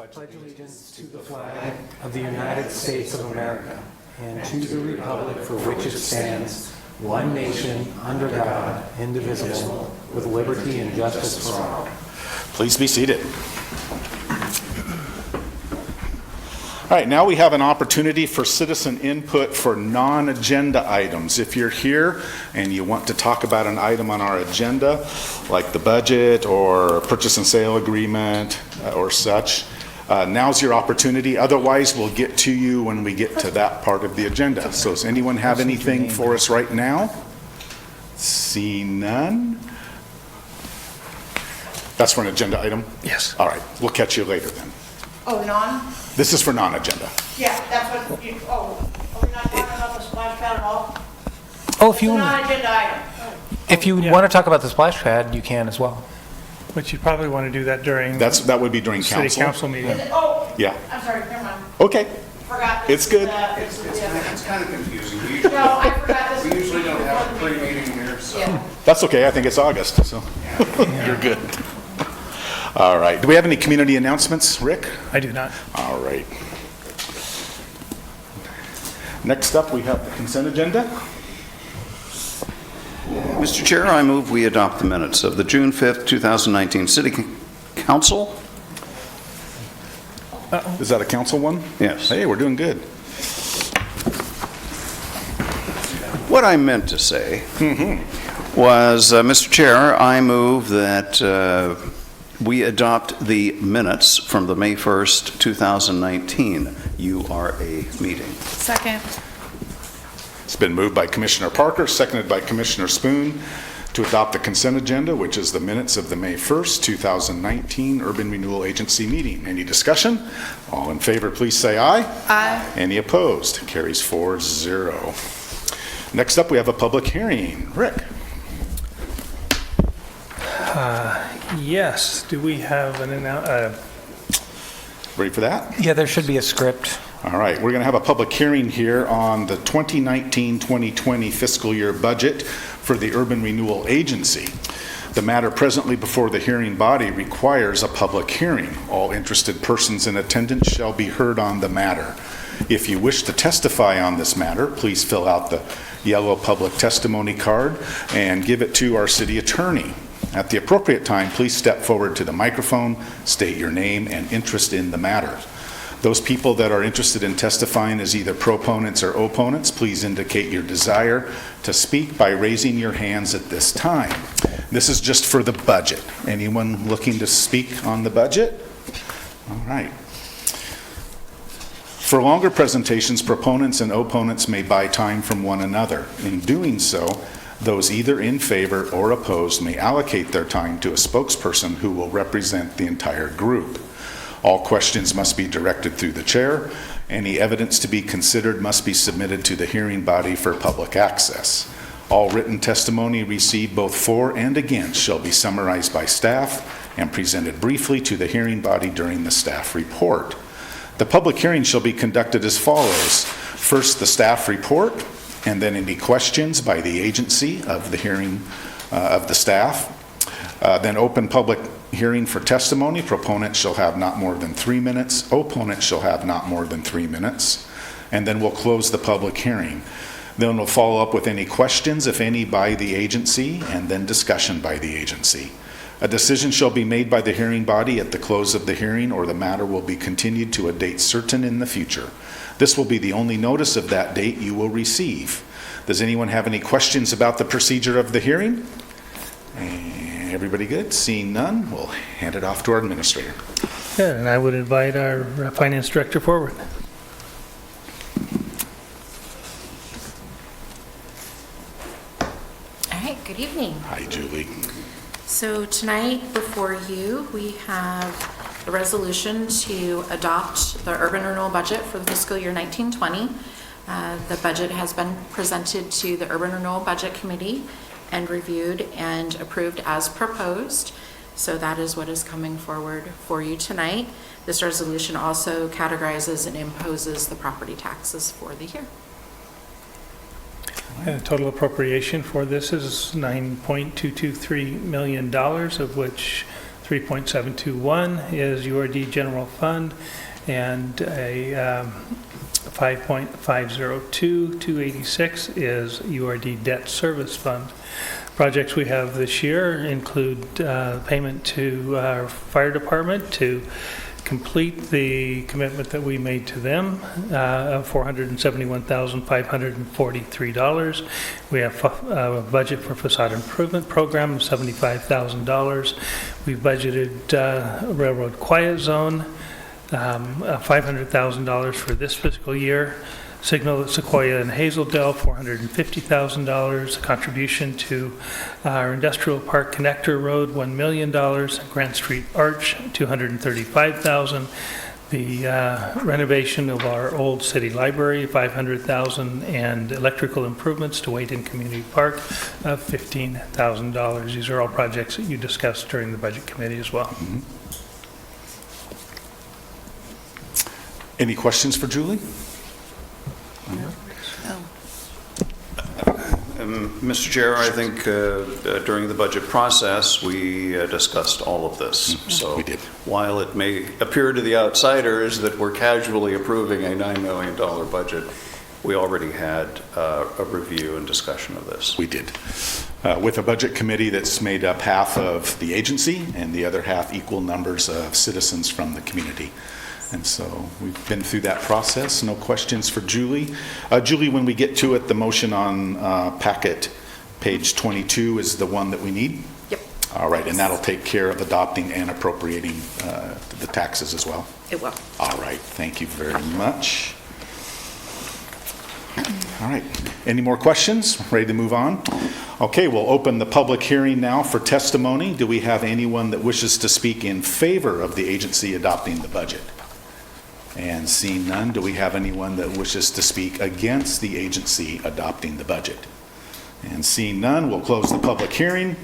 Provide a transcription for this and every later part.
pledge allegiance to the flag of the United States of America and to the republic for which it stands, one nation, under God, indivisible, with liberty and justice for all. Please be seated. All right, now we have an opportunity for citizen input for non-agenda items. If you're here and you want to talk about an item on our agenda, like the budget or purchase and sale agreement or such, now's your opportunity. Otherwise, we'll get to you when we get to that part of the agenda. So does anyone have anything for us right now? See none? That's for an agenda item? Yes. All right, we'll catch you later then. Oh, non? This is for non-agenda. Yeah, that's what you, we're not talking about the splash pad at all? Oh, It's a non-agenda item. if you want to talk about the splash pad, you can as well. But you probably want to do that during That would be during city council. council meeting. Is it, oh, Yeah. I'm sorry, never mind. Okay. Forgot. It's good. It's kind of confusing. No, I forgot this. We usually don't have a pre-meeting here, so. Yeah. That's okay. I think it's August, so you're good. All right. Do we have any community announcements, Rick? I do not. All right. Next up, we have the consent agenda. Mr. Chair, I move we adopt the minutes of the June 5th, 2019 City Council. Is that a council one? Yes. Hey, we're doing good. What I meant to say was, Mr. Chair, I move that we adopt the minutes from the May 1st, 2019 URA meeting. Second. It's been moved by Commissioner Parker, seconded by Commissioner Spoon to adopt the consent agenda, which is the minutes of the May 1st, 2019 Urban Renewal Agency meeting. Any discussion? All in favor, please say aye. Aye. Any opposed? Carries 4-0. Next up, we have a public hearing. Rick? Yes. Do we have an Ready for that? Yeah, there should be a script. All right, we're going to have a public hearing here on the 2019-2020 fiscal year budget for the Urban Renewal Agency. The matter presently before the hearing body requires a public hearing. All interested persons in attendance shall be heard on the matter. If you wish to testify on this matter, please fill out the yellow public testimony card and give it to our city attorney. At the appropriate time, please step forward to the microphone, state your name and interest in the matter. Those people that are interested in testifying as either proponents or opponents, please indicate your desire to speak by raising your hands at this time. This is just for the budget. Anyone looking to speak on the budget? All right. For longer presentations, proponents and opponents may buy time from one another. In doing so, those either in favor or opposed may allocate their time to a spokesperson who will represent the entire group. All questions must be directed through the chair. Any evidence to be considered must be submitted to the hearing body for public access. All written testimony received both for and against shall be summarized by staff and presented briefly to the hearing body during the staff report. The public hearing shall be conducted as follows. First, the staff report, and then any questions by the agency of the hearing of the staff. Then open public hearing for testimony. Proponents shall have not more than 3 minutes. Opponents shall have not more than 3 minutes. And then we'll close the public hearing. Then we'll follow up with any questions, if any, by the agency, and then discussion by the agency. A decision shall be made by the hearing body at the close of the hearing, or the matter will be continued to a date certain in the future. This will be the only notice of that date you will receive. Does anyone have any questions about the procedure of the hearing? Everybody good? Seeing none, we'll hand it off to our administrator. Good, and I would invite our finance director forward. All right, good evening. Hi, Julie. So tonight before you, we have a resolution to adopt the urban renewal budget for the fiscal year 1920. The budget has been presented to the Urban Renewal Budget Committee and reviewed and approved as proposed. So that is what is coming forward for you tonight. This resolution also categorizes and imposes the property taxes for the year. And the total appropriation for this is $9.223 million, of which 3.721 is URD General Fund, and a 5.502,286 is URD Debt Service Fund. Projects we have this year include payment to our fire department to complete the commitment that we made to them of $471,543. We have a budget for facade improvement program of $75,000. We've budgeted railroad quiet zone, $500,000 for this fiscal year. Signal at Sequoia and Hazeldale, $450,000. Contribution to our Industrial Park Connector Road, $1 million. Grant Street Arch, $235,000. The renovation of our old city library, $500,000, and electrical improvements to Wayton Community Park of $15,000. These are all projects that you discussed during the Budget Committee as well. Any questions for Julie? Mr. Chair, I think during the budget process, we discussed all of this. So we did. While it may appear to the outsiders that we're casually approving a $9 million budget, we already had a review and discussion of this. We did. With a budget committee that's made up half of the agency and the other half equal numbers of citizens from the community. And so we've been through that process. No questions for Julie. Julie, when we get to it, the motion on packet page 22 is the one that we need? Yep. All right, and that'll take care of adopting and appropriating the taxes as well? It will. All right, thank you very much. All right, any more questions? Ready to move on? Okay, we'll open the public hearing now for testimony. Do we have anyone that wishes to speak in favor of the agency adopting the budget? And seeing none, do we have anyone that wishes to speak against the agency adopting the budget? And seeing none, we'll close the public hearing.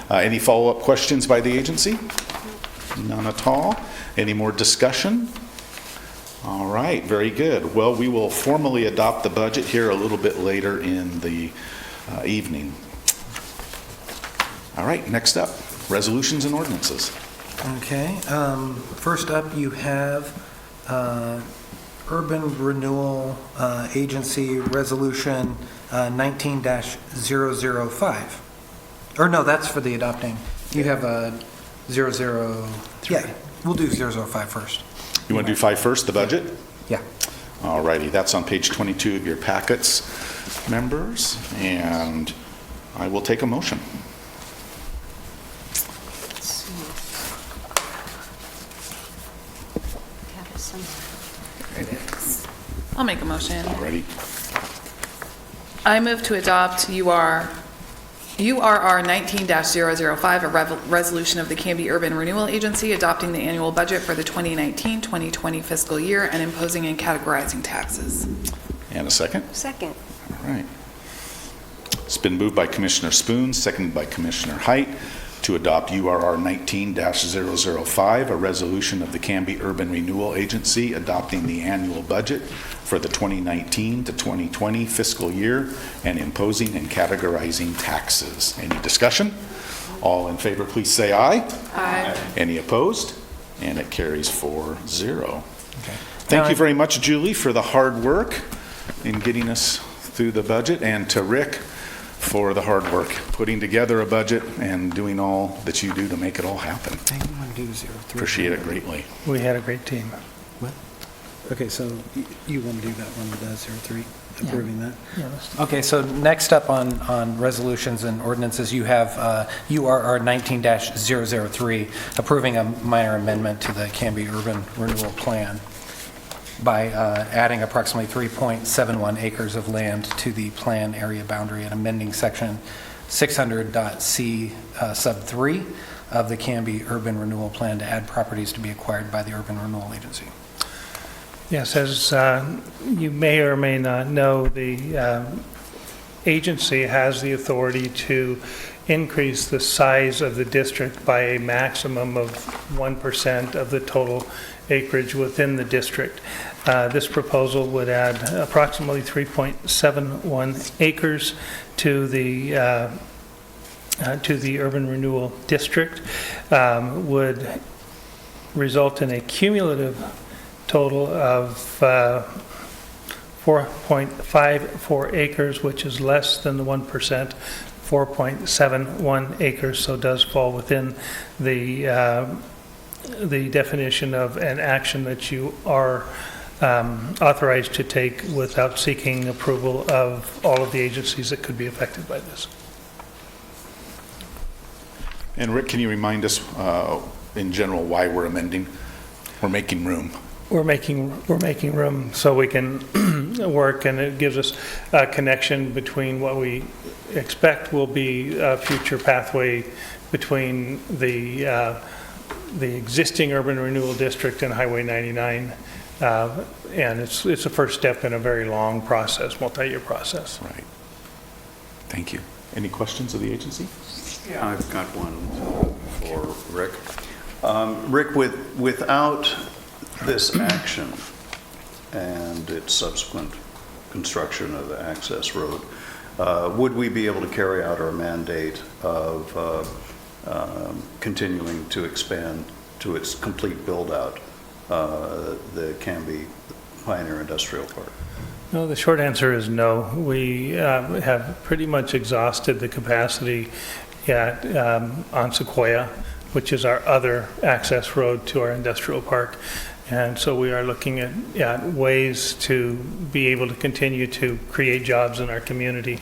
Any follow-up questions by the agency? None at all. Any more discussion? All right, very good. Well, we will formally adopt the budget here a little bit later in the evening. All right, next up, resolutions and ordinances. Okay, first up you have Urban Renewal Agency Resolution 19-005. Or no, that's for the adopting. You have a 00, yeah, we'll do 005 first. You want to do 5 first, the budget? Yeah. All righty, that's on page 22 of your packets, members, and I will take a motion. I'll make a motion. All righty. I move to adopt URR 19-005, a resolution of the Canby Urban Renewal Agency adopting the annual budget for the 2019-2020 fiscal year and imposing and categorizing taxes. And a second? Second. All right. It's been moved by Commissioner Spoon, seconded by Commissioner Height, to adopt URR 19-005, a resolution of the Canby Urban Renewal Agency adopting the annual budget for the 2019 to 2020 fiscal year and imposing and categorizing taxes. Any discussion? All in favor, please say aye. Aye. Any opposed? And it carries 4-0. Okay. Thank you very much, Julie, for the hard work in getting us through the budget, and to Rick for the hard work putting together a budget and doing all that you do to make it all happen. I want to do 03. Appreciate it greatly. We had a great team. What? Okay, so you want to do that one with the 03, approving that? Yeah, let's- Okay, so next up on resolutions and ordinances, you have URR 19-003, approving a minor amendment to the Canby Urban Renewal Plan by adding approximately 3.71 acres of land to the plan area boundary and amending section 600.c sub 3 of the Canby Urban Renewal Plan to add properties to be acquired by the Urban Renewal Agency. Yes, as you may or may not know, the agency has the authority to increase the size of the district by a maximum of 1% of the total acreage within the district. This proposal would add approximately 3.71 acres to the to the Urban Renewal District would result in a cumulative total of 4.54 acres, which is less than the 1%, 4.71 acres, so does fall within the definition of an action that you are authorized to take without seeking approval of all of the agencies that could be affected by this. And Rick, can you remind us in general why we're amending? We're making room. We're making room so we can work, and it gives us a connection between what we expect will be a future pathway between the existing urban renewal district and Highway 99, and it's a first step in a very long process, multi-year process. Right. Thank you. Any questions of the agency? Yeah, I've got one for Rick. Rick, without this action and its subsequent construction of the access road, would we be able to carry out our mandate of continuing to expand to its complete build-out the Canby Pioneer Industrial Park? No, the short answer is no. We have pretty much exhausted the capacity on Sequoia, which is our other access road to our industrial park. And so we are looking at ways to be able to continue to create jobs in our community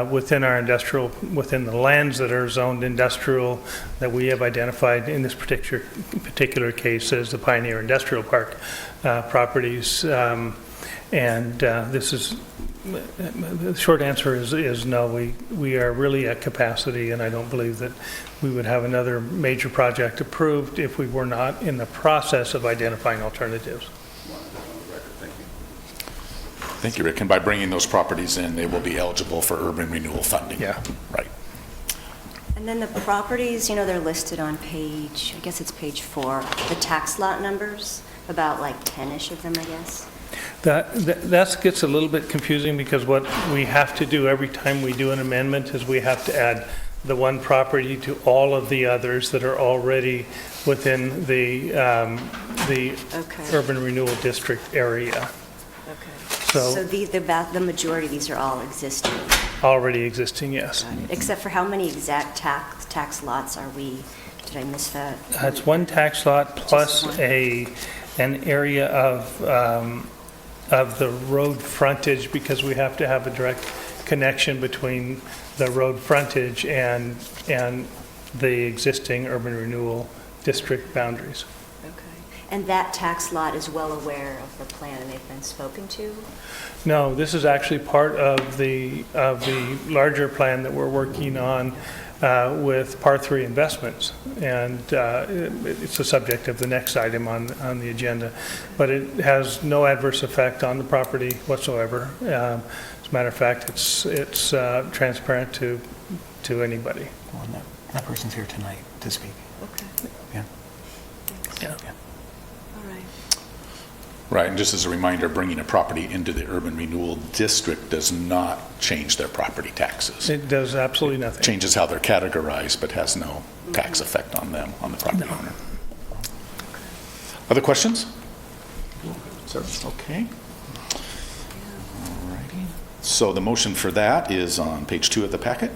within the lands that are zoned industrial that we have identified in this particular case as the Pioneer Industrial Park properties. The short answer is no. We are really at capacity, and I don't believe that we would have another major project approved if we were not in the process of identifying alternatives. Thank you, Rick. And by bringing those properties in, they will be eligible for urban renewal funding. Yeah. Right. And then the properties, they're listed on page, I guess it's page 4, the tax lot numbers, about like 10-ish of them, I guess. That gets a little bit confusing because what we have to do every time we do an amendment is we have to add the one property to all of the others that are already within the urban renewal district area. Okay. So the majority of these are all existing. Already existing, yes. Got it. Except for how many exact tax lots are we? Did I miss that? It's one tax lot plus an area of the road frontage, because we have to have a direct connection between the road frontage and the existing urban renewal district boundaries. Okay. And that tax lot is well aware of the plan and they've been spoken to? No, this is actually part of the larger plan that we're working on with Par 3 investments, and it's the subject of the next item on the agenda. But it has no adverse effect on the property whatsoever. As a matter of fact, it's transparent to anybody. Well, that person's here tonight to speak. Okay. Yeah. Yeah. All right. Right, and just as a reminder, bringing a property into the urban renewal district does not change their property taxes. It does absolutely nothing. Changes how they're categorized, but has no tax effect on them, on the property owner. Other questions? Sir? Okay. All righty. So the motion for that is on page 2 of the packet.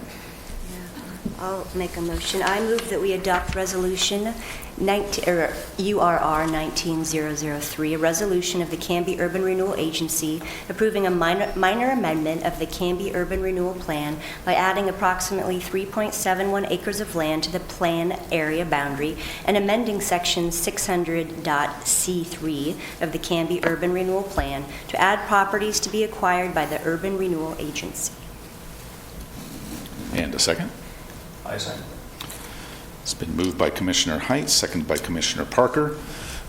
I'll make a motion. I move that we adopt resolution URR 19003, a resolution of the Canby Urban Renewal Agency approving a minor amendment of the Canby Urban Renewal Plan by adding approximately 3.71 acres of land to the plan area boundary and amending section 600.C3 of the Canby Urban Renewal Plan to add properties to be acquired by the Urban Renewal Agency. And a second? I second. It's been moved by Commissioner Haines, seconded by Commissioner Parker,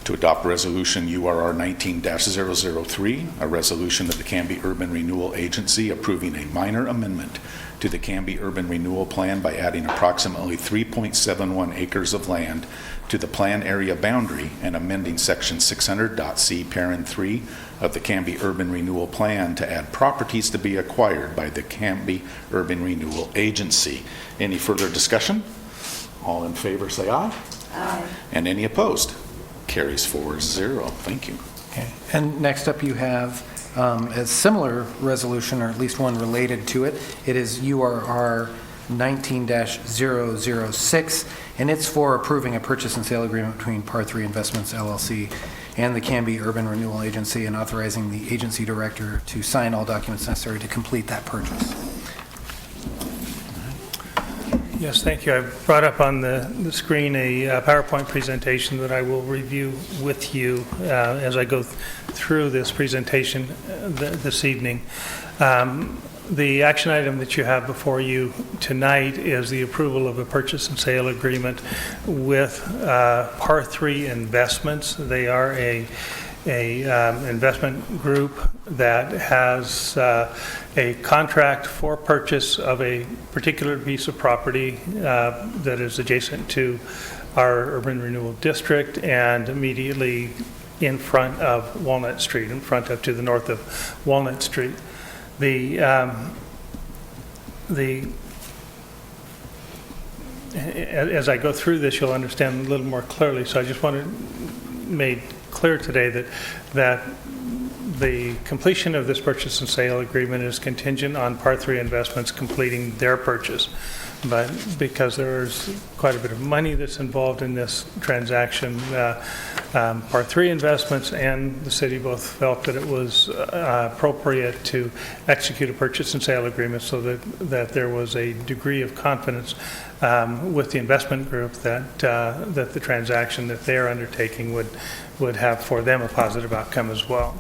to adopt Resolution URR 19-003, a resolution of the Canby Urban Renewal Agency approving a minor amendment to the Canby Urban Renewal Plan by adding approximately 3.71 acres of land to the plan area boundary and amending section 600.c parent 3 of the Canby Urban Renewal Plan to add properties to be acquired by the Canby Urban Renewal Agency. Any further discussion? All in favor say aye. Aye. And any opposed? Carries 4-0. Thank you. Okay. And next up you have a similar resolution, or at least one related to it. It is URA 19-006, and it's for approving a purchase and sale agreement between Par 3 Investments LLC and the Canby Urban Renewal Agency, and authorizing the agency director to sign all documents necessary to complete that purchase. Yes, thank you. I brought up on the screen a PowerPoint presentation that I will review with you as I go through this presentation this evening. The action item that you have before you tonight is the approval of a purchase and sale agreement with Par 3 Investments. They are a investment group that has a contract for purchase of a particular piece of property that is adjacent to our urban renewal district and immediately in front of Walnut Street, to the north of Walnut Street. As I go through this, you'll understand a little more clearly. So I just want to make clear today that the completion of this purchase and sale agreement is contingent on Par 3 Investments completing their purchase. But because there's quite a bit of money that's involved in this transaction, Par 3 Investments and the city both felt that it was appropriate to execute a purchase and sale agreement so that there was a degree of confidence with the investment group that the transaction that they're undertaking would have for them a positive outcome as well.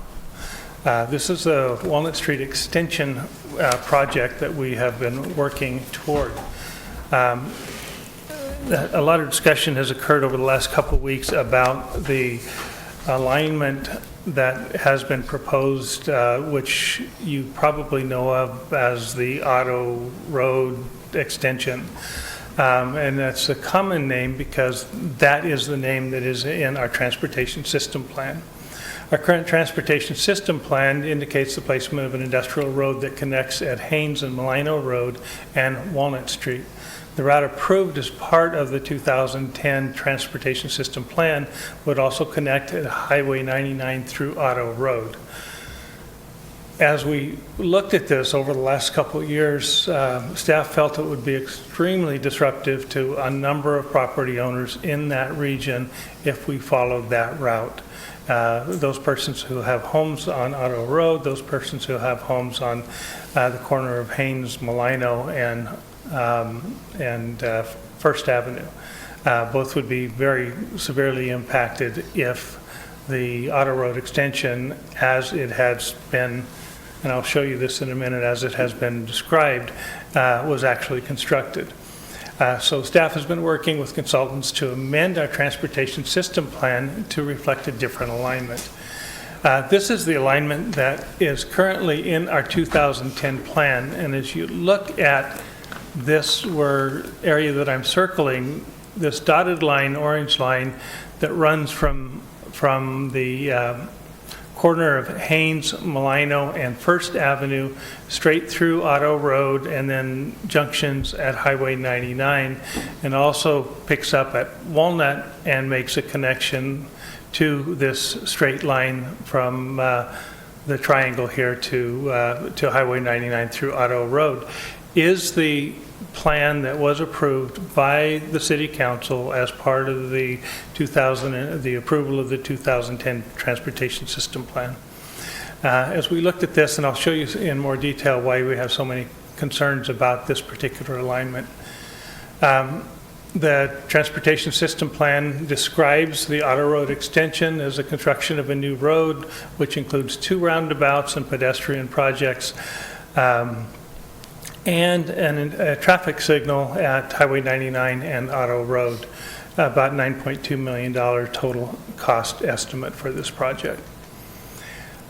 This is a Walnut Street extension project that we have been working toward. A lot of discussion has occurred over the last couple of weeks about the alignment that has been proposed, which you probably know of as the Auto Road extension. And that's a common name because that is the name that is in our transportation system plan. Our current transportation system plan indicates the placement of an industrial road that connects at Haines and Mulino Road and Walnut Street. The route approved as part of the 2010 transportation system plan would also connect at Highway 99 through Auto Road. As we looked at this over the last couple of years, staff felt it would be extremely disruptive to a number of property owners in that region if we followed that route. Those persons who have homes on Auto Road, those persons who have homes on the corner of Haines, Mulino, and First Avenue. Both would be very severely impacted if the Auto Road extension, as it has been, and I'll show you this in a minute, as it has been described, was actually constructed. So staff has been working with consultants to amend our transportation system plan to reflect a different alignment. This is the alignment that is currently in our 2010 plan, and as you look at this area that I'm circling, this dotted line, orange line, that runs from the corner of Haines, Mulino, and First Avenue straight through Auto Road and then junctions at Highway 99, and also picks up at Walnut and makes a connection to this straight line from the triangle here to Highway 99 through Auto Road, is the plan that was approved by the City Council as part of the approval of the 2010 Transportation System Plan. As we looked at this, and I'll show you in more detail why we have so many concerns about this particular alignment. The Transportation System Plan describes the Auto Road extension as a construction of a new road, which includes 2 roundabouts and pedestrian projects, and a traffic signal at Highway 99 and Auto Road, about $9.2 million total cost estimate for this project.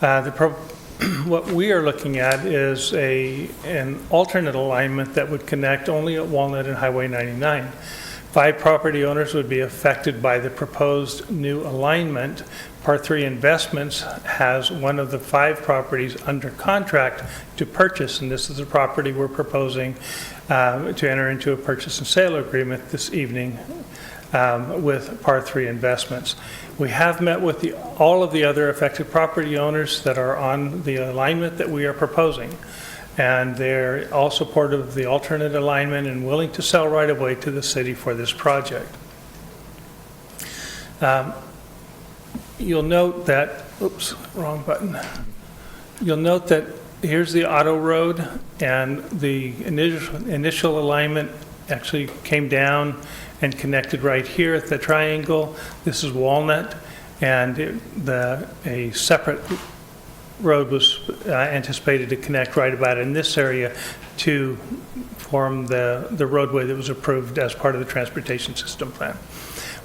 What we are looking at is an alternate alignment that would connect only at Walnut and Highway 99. 5 property owners would be affected by the proposed new alignment. Part 3 Investments has one of the 5 properties under contract to purchase, and this is the property we're proposing to enter into a purchase and sale agreement this evening with Part 3 Investments. We have met with all of the other affected property owners that are on the alignment that we are proposing, and they're all supportive of the alternate alignment and willing to sell right away to the city for this project. You'll note that, oops, wrong button. You'll note that here's the auto road, and the initial alignment actually came down and connected right here at the triangle. This is Walnut, and a separate road was anticipated to connect right about in this area to form the roadway that was approved as part of the transportation system plan.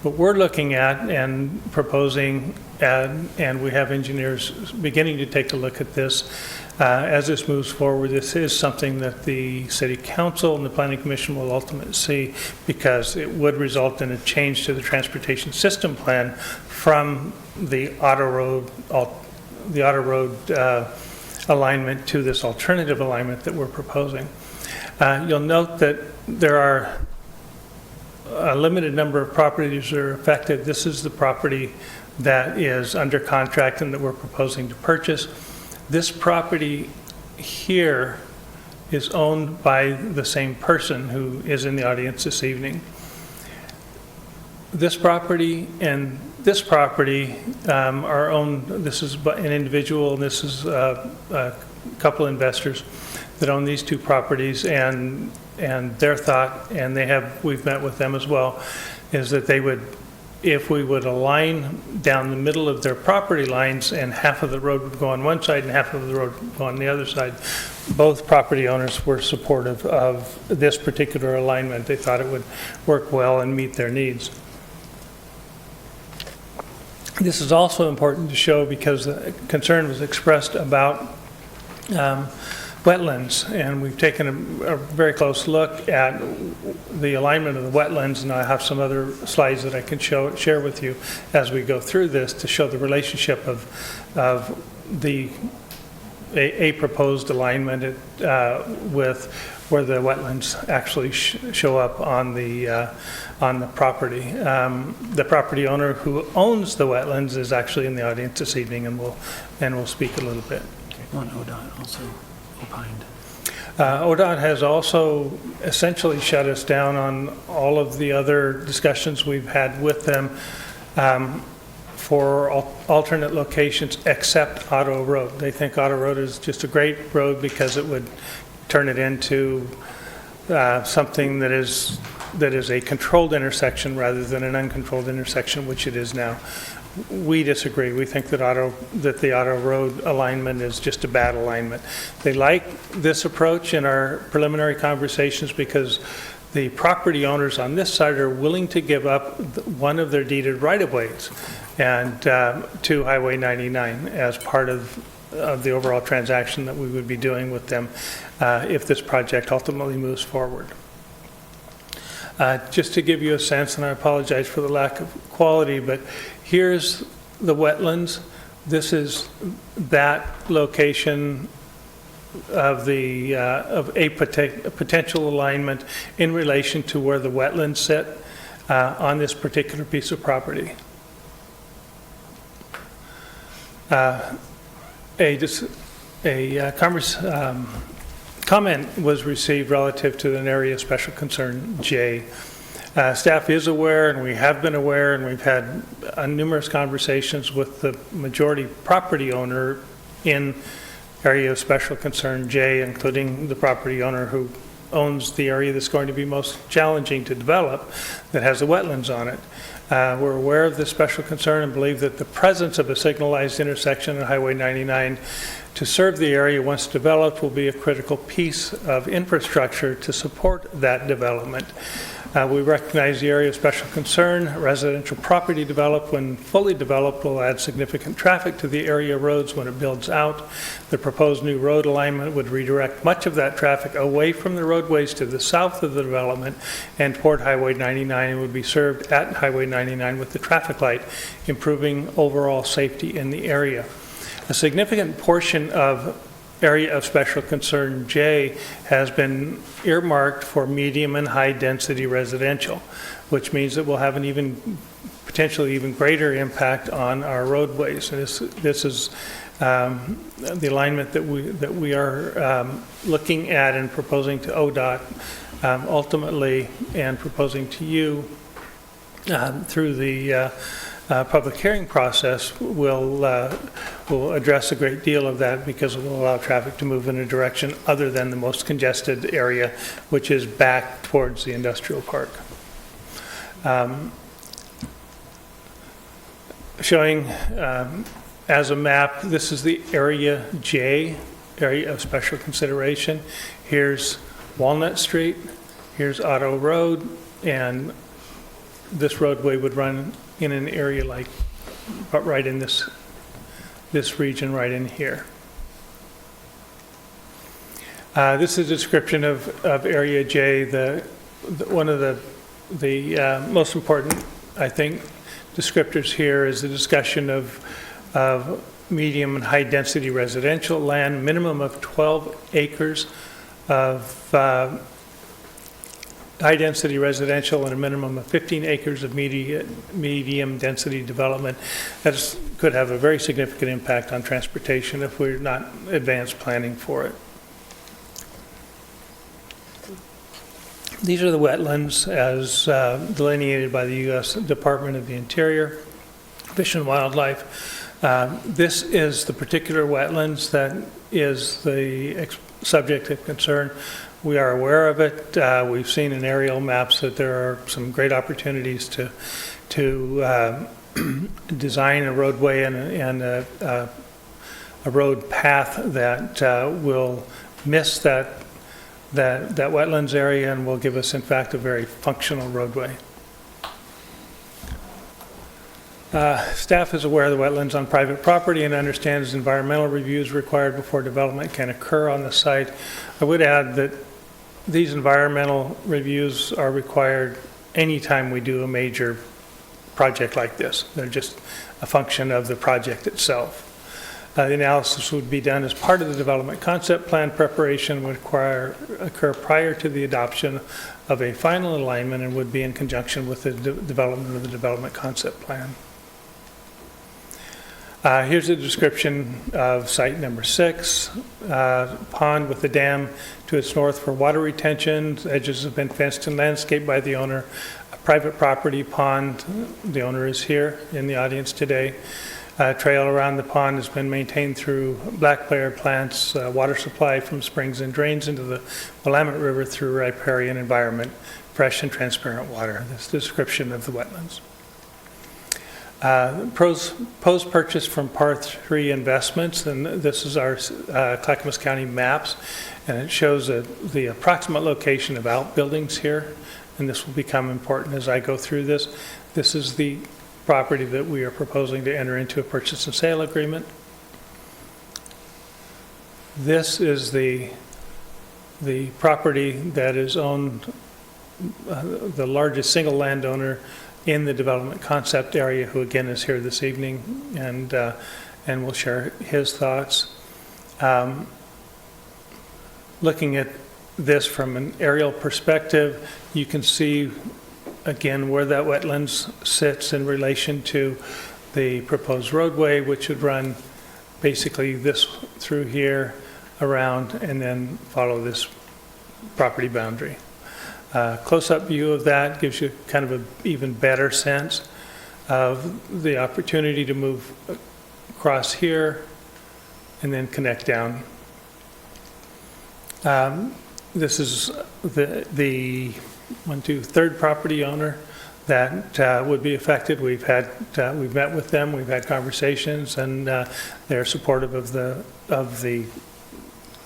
What we're looking at and proposing, and we have engineers beginning to take a look at this, as this moves forward, this is something that the City Council and the Planning Commission will ultimately see, because it would result in a change to the transportation system plan from the auto road alignment to this alternative alignment that we're proposing. You'll note that there are a limited number of properties that are affected. This is the property that is under contract and that we're proposing to purchase. This property here is owned by the same person who is in the audience this evening. This property and this property are owned, this is an individual, and this is a couple investors that own these 2 properties, and their thought, and we've met with them as well, is that they would, if we would align down the middle of their property lines and half of the road would go on one side and half of the road would go on the other side, both property owners were supportive of this particular alignment. They thought it would work well and meet their needs. This is also important to show because the concern was expressed about wetlands, and we've taken a very close look at the alignment of the wetlands, and I have some other slides that I can share with you as we go through this to show the relationship of a proposed alignment with where the wetlands actually show up on the property. The property owner who owns the wetlands is actually in the audience this evening, and we'll speak a little bit. On ODOT also opined. ODOT has also essentially shut us down on all of the other discussions we've had with them for alternate locations except Auto Road. They think Auto Road is just a great road because it would turn it into something that is a controlled intersection rather than an uncontrolled intersection, which it is now. We disagree. We think that the Auto Road alignment is just a bad alignment. They like this approach in our preliminary conversations because the property owners on this side are willing to give up one of their deeded right-of-ways and to Highway 99 as part of the overall transaction that we would be doing with them if this project ultimately moves forward. Just to give you a sense, and I apologize for the lack of quality, but here's the wetlands. This is that location of a potential alignment in relation to where the wetlands sit on this particular piece of property. Comment was received relative to an area of special concern J. Staff is aware, and we have been aware, and we've had numerous conversations with the majority property owner in area of special concern J, including the property owner who owns the area that's going to be most challenging to develop that has the wetlands on it. We're aware of this special concern and believe that the presence of a signalized intersection on Highway 99 to serve the area once developed will be a critical piece of infrastructure to support that development. We recognize the area of special concern. Residential property developed, when fully developed, will add significant traffic to the area roads when it builds out. The proposed new road alignment would redirect much of that traffic away from the roadways to the south of the development and toward Highway 99, and would be served at Highway 99 with the traffic light, improving overall safety in the area. A significant portion of area of special concern J has been earmarked for medium and high density residential, which means that we'll have an potentially even greater impact on our roadways. And this is the alignment that we are looking at and proposing to ODOT ultimately, and proposing to you through the public hearing process will address a great deal of that, because it will allow traffic to move in a direction other than the most congested area, which is back towards the industrial park. Showing as a map, this is the area J, area of special consideration. Here's Walnut Street, here's Otto Road, and this roadway would run in an area like right in this region right in here. This is a description of Area J. One of the most important, I think, descriptors here is the discussion of medium and high density residential land, minimum of 12 acres of high-density residential and a minimum of 15 acres of medium-density development. That could have a very significant impact on transportation if we're not advanced planning for it. These are the wetlands as delineated by the U.S. Department of the Interior, Fish and Wildlife. This is the particular wetlands that is the subject of concern. We are aware of it. We've seen in aerial maps that there are some great opportunities to design a roadway and a road path that will miss that wetlands area and will give us, in fact, a very functional roadway. Staff is aware of the wetlands on private property and understands environmental reviews required before development can occur on the site. I would add that these environmental reviews are required anytime we do a major project like this. They're just a function of the project itself. The analysis would be done as part of the development concept plan. Preparation would occur prior to the adoption of a final alignment and would be in conjunction with the development of the development concept plan. Here's a description of site number 6, pond with the dam to its north for water retention. Edges have been fenced and landscaped by the owner. A private property pond, the owner is here in the audience today. Trail around the pond has been maintained through black bear plants, water supply from springs and drains into the Willamette River through riparian environment, fresh and transparent water. That's the description of the wetlands. Proposed purchase from Par 3 Investments, and this is our Clackamas County maps, and it shows the approximate location of outbuildings here, and this will become important as I go through this. This is the property that we are proposing to enter into a purchase and sale agreement. This is the property that is owned, the largest single landowner in the development concept area, who again is here this evening and will share his thoughts. Looking at this from an aerial perspective, you can see again where that wetlands sits in relation to the proposed roadway, which would run basically this through here, around, and then follow this property boundary. Close-up view of that gives you kind of an even better sense of the opportunity to move across here and then connect down. This is the third property owner that would be affected. We've met with them, we've had conversations, and they're supportive of the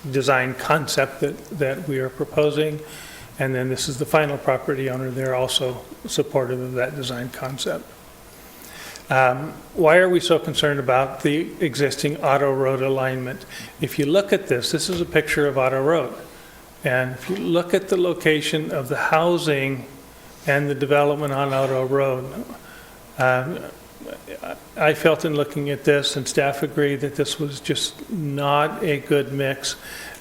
design concept that we are proposing. And then this is the final property owner. They're also supportive of that design concept. Why are we so concerned about the existing Otto Road alignment? If you look at this is a picture of Otto Road. And if you look at the location of the housing and the development on Otto Road, I felt in looking at this, and staff agreed, that this was just not a good mix,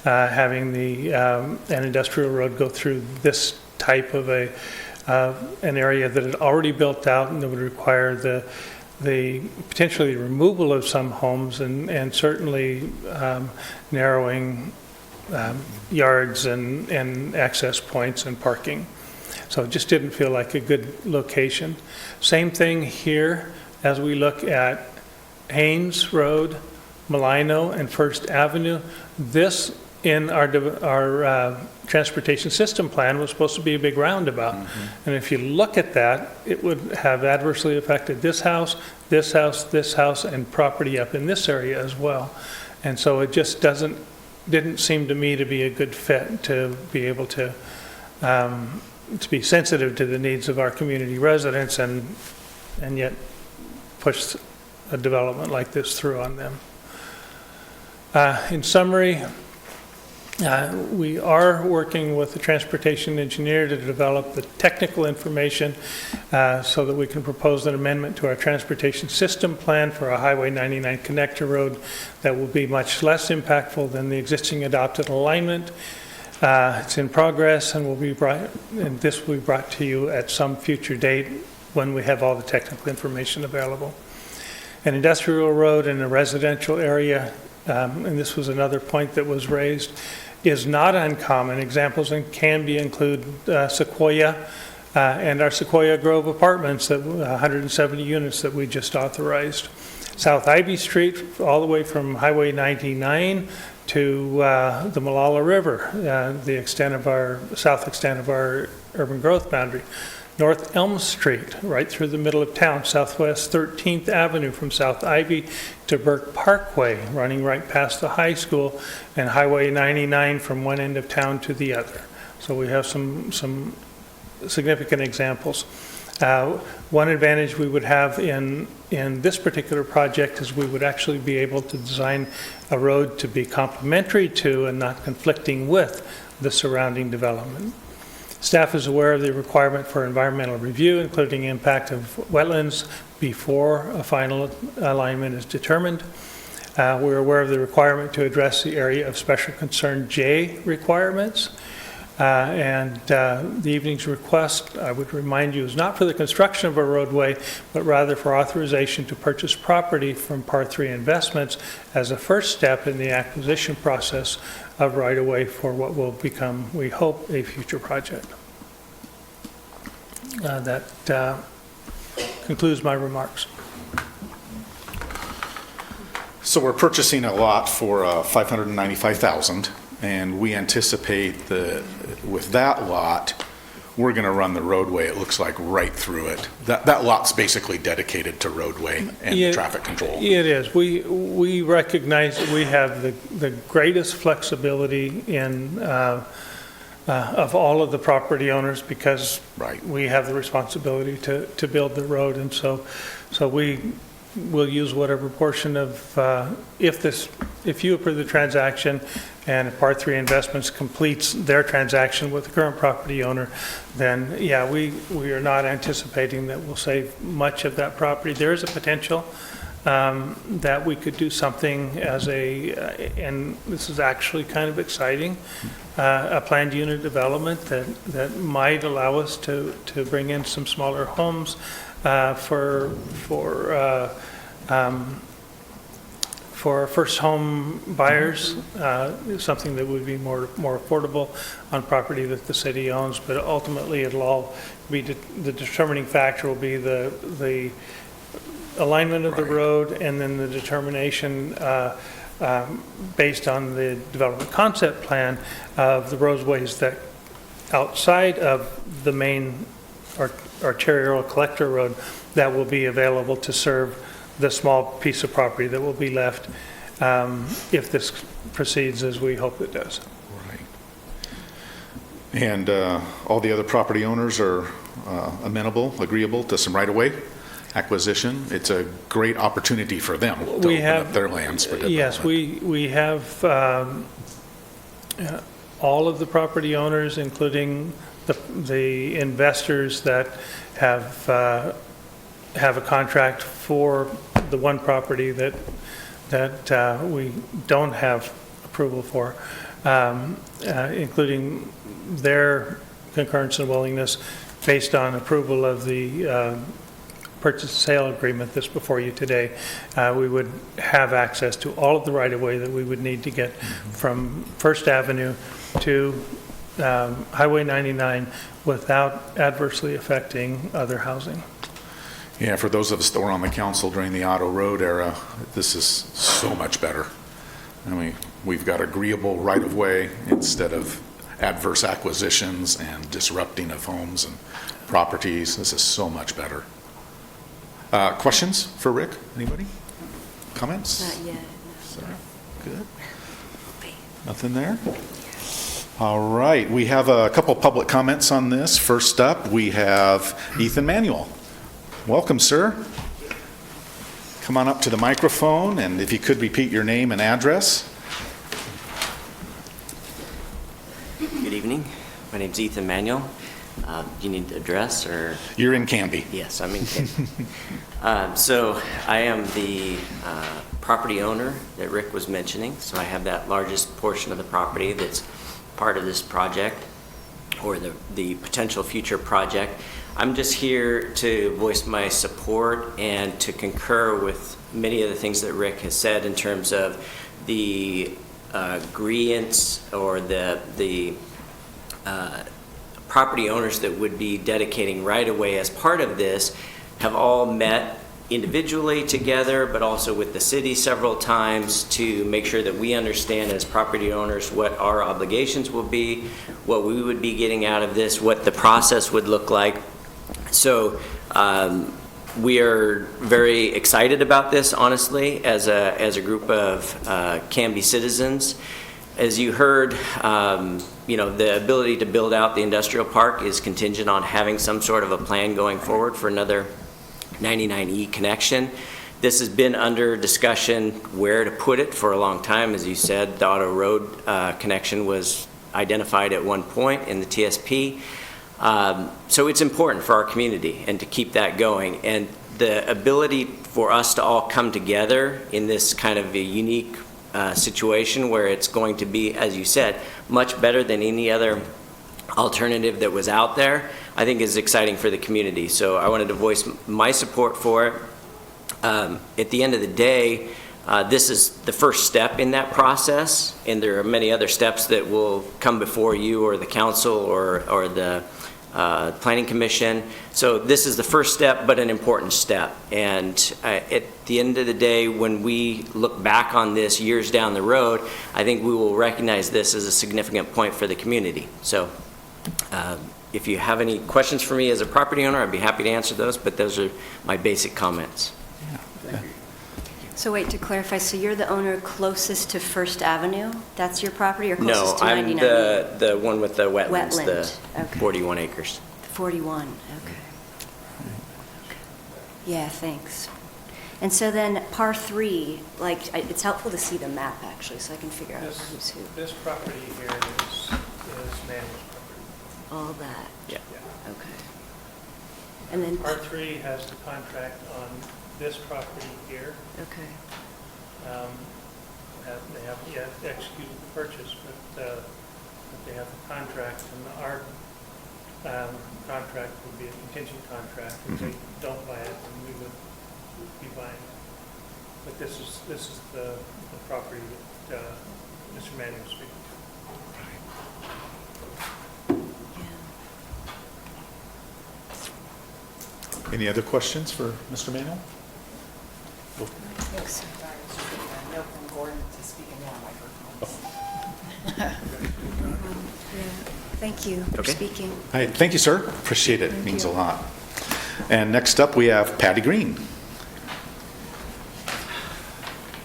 having an industrial road go through this type of an area that had already built out and that would require the potentially removal of some homes and certainly narrowing yards and access points and parking. So it just didn't feel like a good location. Same thing here as we look at Haines Road, Mulino, and First Avenue. This in our transportation system plan was supposed to be a big roundabout. And if you look at that, it would have adversely affected this house, this house, this house, and property up in this area as well. And so it just didn't seem to me to be a good fit to be able to be sensitive to the needs of our community residents and yet push a development like this through on them. In summary, we are working with the transportation engineer to develop the technical information so that we can propose an amendment to our transportation system plan for a Highway 99 connector road that will be much less impactful than the existing adopted alignment. It's in progress and this will be brought to you at some future date when we have all the technical information available. An industrial road in a residential area, and this was another point that was raised, is not uncommon. Examples in Canby include Sequoia and our Sequoia Grove apartments, 170 units that we just authorized. South Ivy Street, all the way from Highway 99 to the Molalla River, the south extent of our urban growth boundary. North Elm Street, right through the middle of town, Southwest 13th Avenue from South Ivy to Burke Parkway, running right past the high school, and Highway 99 from one end of town to the other. So we have some significant examples. One advantage we would have in this particular project is we would actually be able to design a road to be complementary to and not conflicting with the surrounding development. Staff is aware of the requirement for environmental review, including impact of wetlands, before a final alignment is determined. We're aware of the requirement to address the area of special concern J requirements. The evening's request, I would remind you, is not for the construction of a roadway, but rather for authorization to purchase property from Par 3 Investments as a first step in the acquisition process of right-of-way for what will become, we hope, a future project. That concludes my remarks. So we're purchasing a lot for $595,000, and we anticipate that with that lot, we're going to run the roadway, it looks like, right through it. That lot's basically dedicated to roadway and traffic control. It is. We recognize that we have the greatest flexibility in of all of the property owners because we have the responsibility to build the road, and so we will use whatever portion of if you approve the transaction and if Par 3 Investments completes their transaction with the current property owner, then yeah, we are not anticipating that we'll save much of that property. There is a potential that we could do something as and this is actually kind of exciting, a planned unit development that might allow us to bring in some smaller homes for first home buyers, something that would be more affordable on property that the city owns, but ultimately it'll all be the determining factor will be the alignment of the road and then the determination based on the development concept plan of the roadways that outside of the main arterial collector road that will be available to serve the small piece of property that will be left if this proceeds as we hope it does. Right. And all the other property owners are agreeable to some right-of-way acquisition. It's a great opportunity for them to open up their lands. Yes, we have all of the property owners, including the investors that have a contract for the one property that we don't have approval for, including their concurrence and willingness based on approval of the purchase and sale agreement that's before you today. We would have access to all of the right-of-way that we would need to get from First Avenue to Highway 99 without adversely affecting other housing. Yeah, for those of us that were on the council during the Otto Road era, this is so much better. I mean, we've got agreeable right-of-way instead of adverse acquisitions and disrupting of homes and properties. This is so much better. Questions for Rick? Anybody? Comments? Not yet. Sorry. Good. Nothing there? All right. We have a couple public comments on this. First up, we have Ethan Manuel. Welcome, sir. Come on up to the microphone, and if you could repeat your name and address. Good evening. My name's Ethan Manuel. Do you need the address or? You're in Canby. Yes, I'm in Canby. So I am the property owner that Rick was mentioning. So I have that largest portion of the property that's part of this project or the potential future project. I'm just here to voice my support and to concur with many of the things that Rick has said in terms of the agreeance or the property owners that would be dedicating right-of-way as part of this have all met individually together, but also with the city several times to make sure that we understand as property owners what our obligations will be, what we would be getting out of this, what the process would look like. So we are very excited about this, honestly, as a group of Canby citizens. As you heard, the ability to build out the industrial park is contingent on having some sort of a plan going forward for another 99E connection. This has been under discussion where to put it for a long time. As you said, the Otto Road connection was identified at one point in the TSP. So it's important for our community and to keep that going. And the ability for us to all come together in this kind of a unique situation where it's going to be, as you said, much better than any other alternative that was out there, I think is exciting for the community. So I wanted to voice my support for it. At the end of the day, this is the first step in that process, and there are many other steps that will come before you or the council or the Planning Commission. So this is the first step, but an important step. And at the end of the day, when we look back on this years down the road, I think we will recognize this as a significant point for the community. So if you have any questions for me as a property owner, I'd be happy to answer those, but those are my basic comments. Yeah. So wait, to clarify, so you're the owner closest to First Avenue? That's your property, or closest to 99? No, I'm the one with the wetlands, Wetland, the okay. 41 acres. 41, okay. Yeah, thanks. And so then par 3, it's helpful to see the map, actually, so I can figure out who's who. This property here is Manuel's property. All that, Yeah. okay. And then, Part 3 has the contract on this property here. okay. They haven't yet executed the purchase, but they have the contract, and our contract would be a contingent contract. If they don't buy it, then we would be buying it. But this is the property that Mr. Manning was speaking to. Any other questions for Mr. Manuel? Thanks. No from Gordon to speak in that microphone. Thank you for Okay. speaking. Hi, thank you, sir. Appreciate it. It means a lot. And next up, we have Patty Green,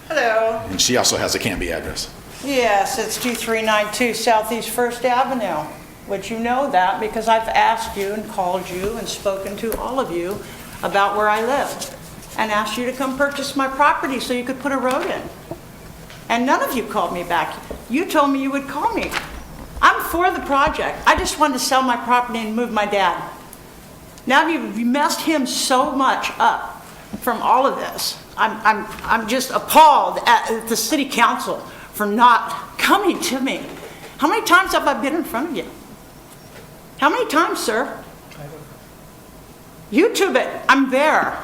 Hello. and she also has a Canby address. Yes, it's 2392 Southeast First Avenue. Which you know that because I've asked you and called you and spoken to all of you about where I live and asked you to come purchase my property so you could put a road in. And none of you called me back. You told me you would call me. I'm for the project. I just wanted to sell my property and move my dad. Now you've messed him so much up from all of this. I'm just appalled at the city council for not coming to me. How many times have I been in front of you? How many times, sir? YouTube it. I'm there.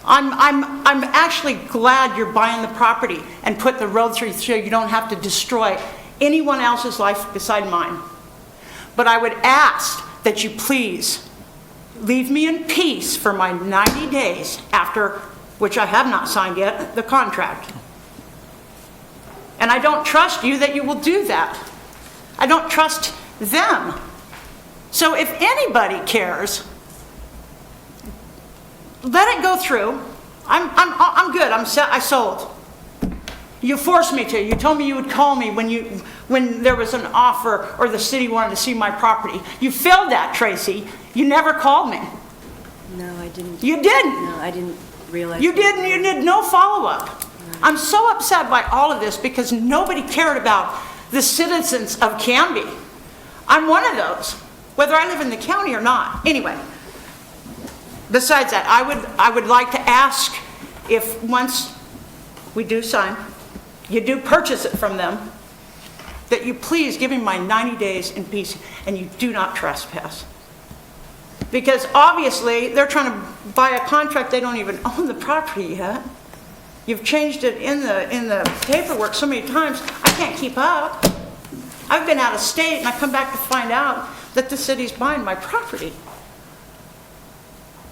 I'm actually glad you're buying the property and put the road through so you don't have to destroy anyone else's life beside mine. But I would ask that you please leave me in peace for my 90 days after, which I have not signed yet, the contract. And I don't trust you that you will do that. I don't trust them. So if anybody cares, let it go through. I'm good. I sold. You forced me to. You told me you would call me when there was an offer or the city wanted to see my property. You failed that, Tracy. You never called me. No, I didn't. You didn't. No, I didn't realize. You didn't. You did no follow-up. I'm so upset by all of this because nobody cared about the citizens of Canby. I'm one of those, whether I live in the county or not. Anyway, besides that, I would like to ask if once we do sign, you do purchase it from them, that you please give me my 90 days in peace and you do not trespass. Because obviously they're trying to buy a contract, they don't even own the property yet. You've changed it in the paperwork so many times, I can't keep up. I've been out of state and I come back to find out that the city's buying my property.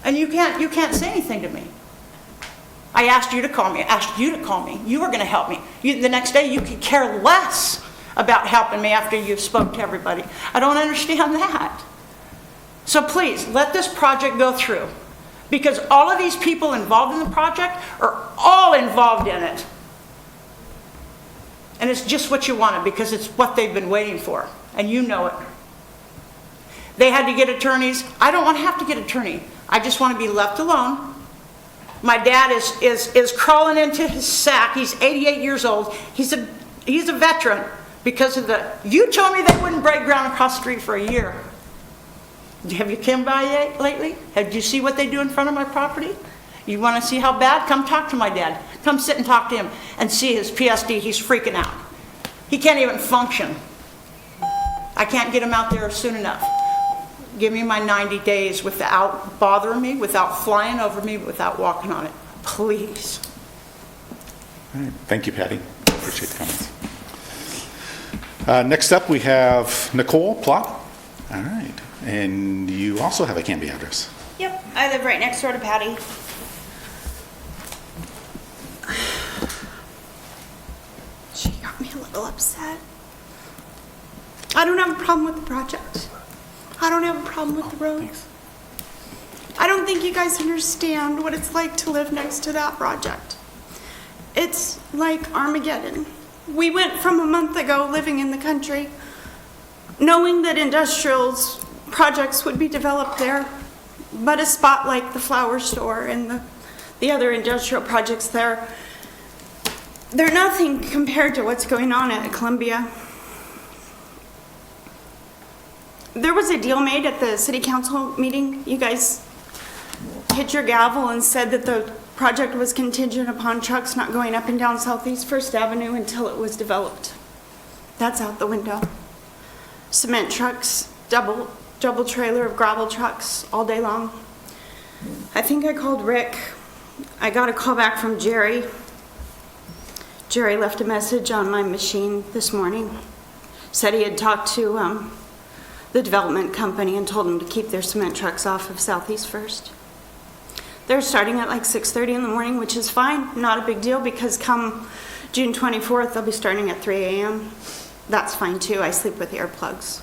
And you can't say anything to me. I asked you to call me, I asked you to call me. You were gonna help me. The next day you could care less about helping me after you spoke to everybody. I don't understand that. So please, let this project go through. Because all of these people involved in the project are all involved in it. And it's just what you wanted because it's what they've been waiting for. And you know it. They had to get attorneys. I don't want to have to get an attorney. I just want to be left alone. My dad is crawling into his sack. He's 88 years old. He's a veteran because of the... You told me they wouldn't break ground across the street for a year. Have you come by lately? Have you see what they do in front of my property? You want to see how bad? Come talk to my dad. Come sit and talk to him and see his PSD. He's freaking out. He can't even function. I can't get him out there soon enough. Give me my 90 days without bothering me, without flying over me, without walking on it. Please. All right. Thank you, Patty. Appreciate the comments. Next up, we have Nicole Plott. All right. And you also have a Canby address. Yep, I live right next door to Patty. She got me a little upset. I don't have a problem with the project. I don't have a problem with the roads. I don't think you guys understand what it's like to live next to that project. It's like Armageddon. We went from a month ago living in the country, knowing that industrials projects would be developed there, but a spot like the flower store and the other industrial projects there, they're nothing compared to what's going on at Columbia. There was a deal made at the city council meeting. You guys hit your gavel and said that the project was contingent upon trucks not going up and down Southeast First Avenue until it was developed. That's out the window. Cement trucks, double trailer of gravel trucks all day long. I think I called Rick. I got a call back from Jerry. Jerry left a message on my machine this morning. Said he had talked to the development company and told them to keep their cement trucks off of Southeast First. They're starting at like 6:30 in the morning, which is fine, not a big deal, because come June 24th, they'll be starting at 3 a.m. That's fine too, I sleep with earplugs.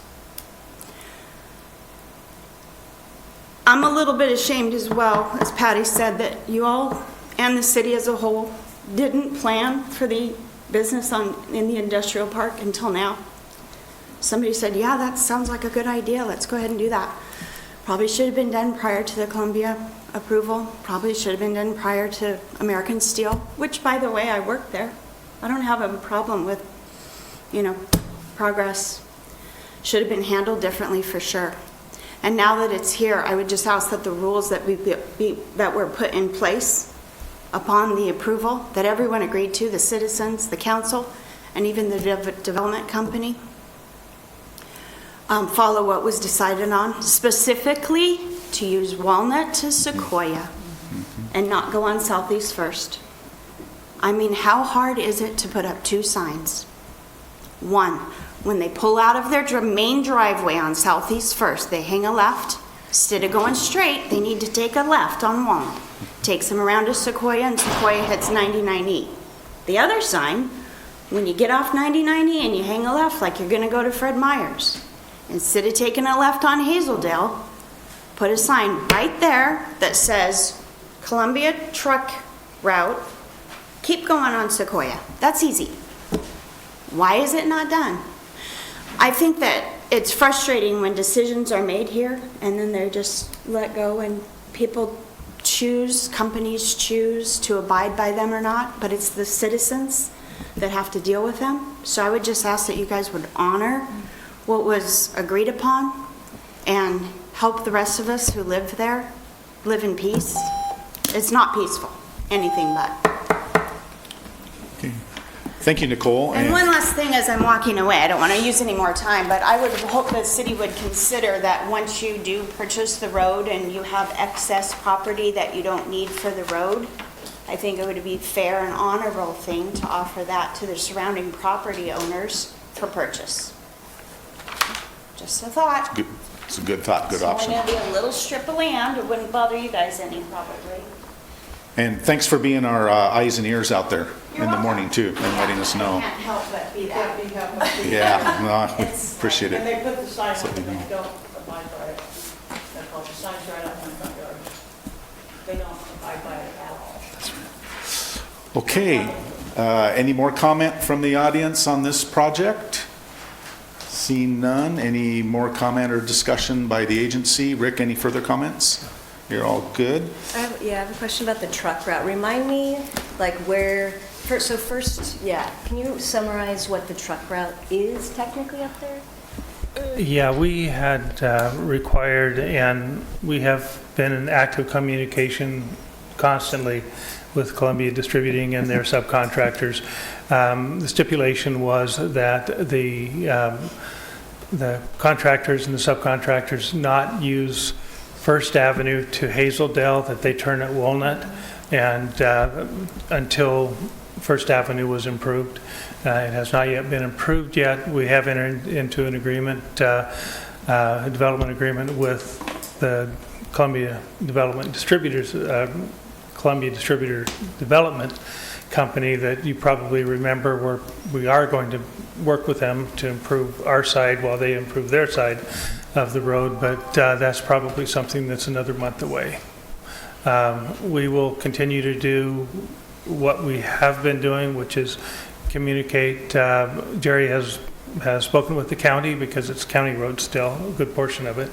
I'm a little bit ashamed as well, as Patty said, that you all and the city as a whole didn't plan for the business in the industrial park until now. Somebody said, yeah, that sounds like a good idea, let's go ahead and do that. Probably should have been done prior to the Columbia approval, probably should have been done prior to American Steel, which, by the way, I worked there. I don't have a problem with, progress. Should have been handled differently for sure. And now that it's here, I would just ask that the rules that that were put in place upon the approval, that everyone agreed to, the citizens, the council, and even the development company, follow what was decided on, specifically to use Walnut to Sequoia and not go on Southeast First. I mean, how hard is it to put up 2 signs? One, when they pull out of their main driveway on Southeast First, they hang a left. Instead of going straight, they need to take a left on Walnut. Takes them around to Sequoia, and Sequoia hits 99E. The other sign, when you get off 99E and you hang a left like you're going to go to Fred Meyer's, instead of taking a left on Hazeldale, put a sign right there that says Columbia Truck Route, keep going on Sequoia. That's easy. Why is it not done? I think that it's frustrating when decisions are made here and then they're just let go and people choose, companies choose to abide by them or not, but it's the citizens that have to deal with them. So I would just ask that you guys would honor what was agreed upon and help the rest of us who live there live in peace. It's not peaceful, anything but. Okay. Thank you, Nicole. And one last thing as I'm walking away, I don't want to use any more time, but I would hope the city would consider that once you do purchase the road and you have excess property that you don't need for the road, I think it would be fair and honorable thing to offer that to the surrounding property owners for purchase. Just a thought. Good. It's a good thought, good option. It's only going to be a little strip of land. It wouldn't bother you guys any, probably. And thanks for being our eyes and ears out there You're in the welcome. morning too, and letting us I know. can't help but be that. Yeah, no, we It's- appreciate And it. they put the sign So up they and know. they don't abide by it. That's all, the sign's right up in the front yard. They don't abide by it at all. Okay, any more comment from the audience on this project? Seeing none, any more comment or discussion by the agency? Rick, any further comments? You're all good? I have a question about the truck route. Remind me, can you summarize what the truck route is technically up there? Yeah, we had required, and we have been in active communication constantly with Columbia Distributing and their subcontractors. The stipulation was that the contractors and the subcontractors not use First Avenue to Hazeldale, that they turn at Walnut, and until First Avenue was improved. It has not yet been improved yet. We have entered into an agreement, a development agreement with the Columbia Development Distributors, Columbia Distributor Development Company that you probably remember, where we are going to work with them to improve our side while they improve their side of the road, but that's probably something that's another month away. We will continue to do what we have been doing, which is communicate. Jerry has spoken with the county because it's county road still, a good portion of it.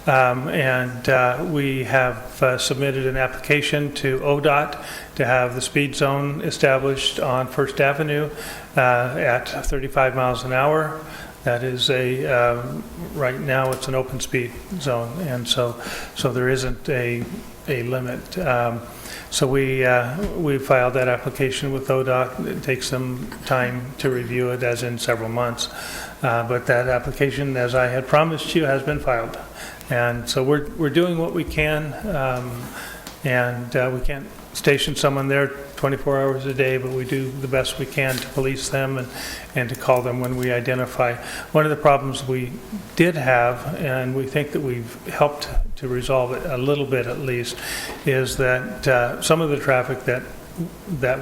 And we have submitted an application to ODOT to have the speed zone established on First Avenue at 35 miles an hour. That is right now it's an open speed zone, and so there isn't a limit. So we filed that application with ODOT. It takes some time to review it, as in several months. But that application, as I had promised you, has been filed. And so we're doing what we can, and we can't station someone there 24 hours a day, but we do the best we can to police them and to call them when we identify. One of the problems we did have, and we think that we've helped to resolve it a little bit at least, is that some of the traffic that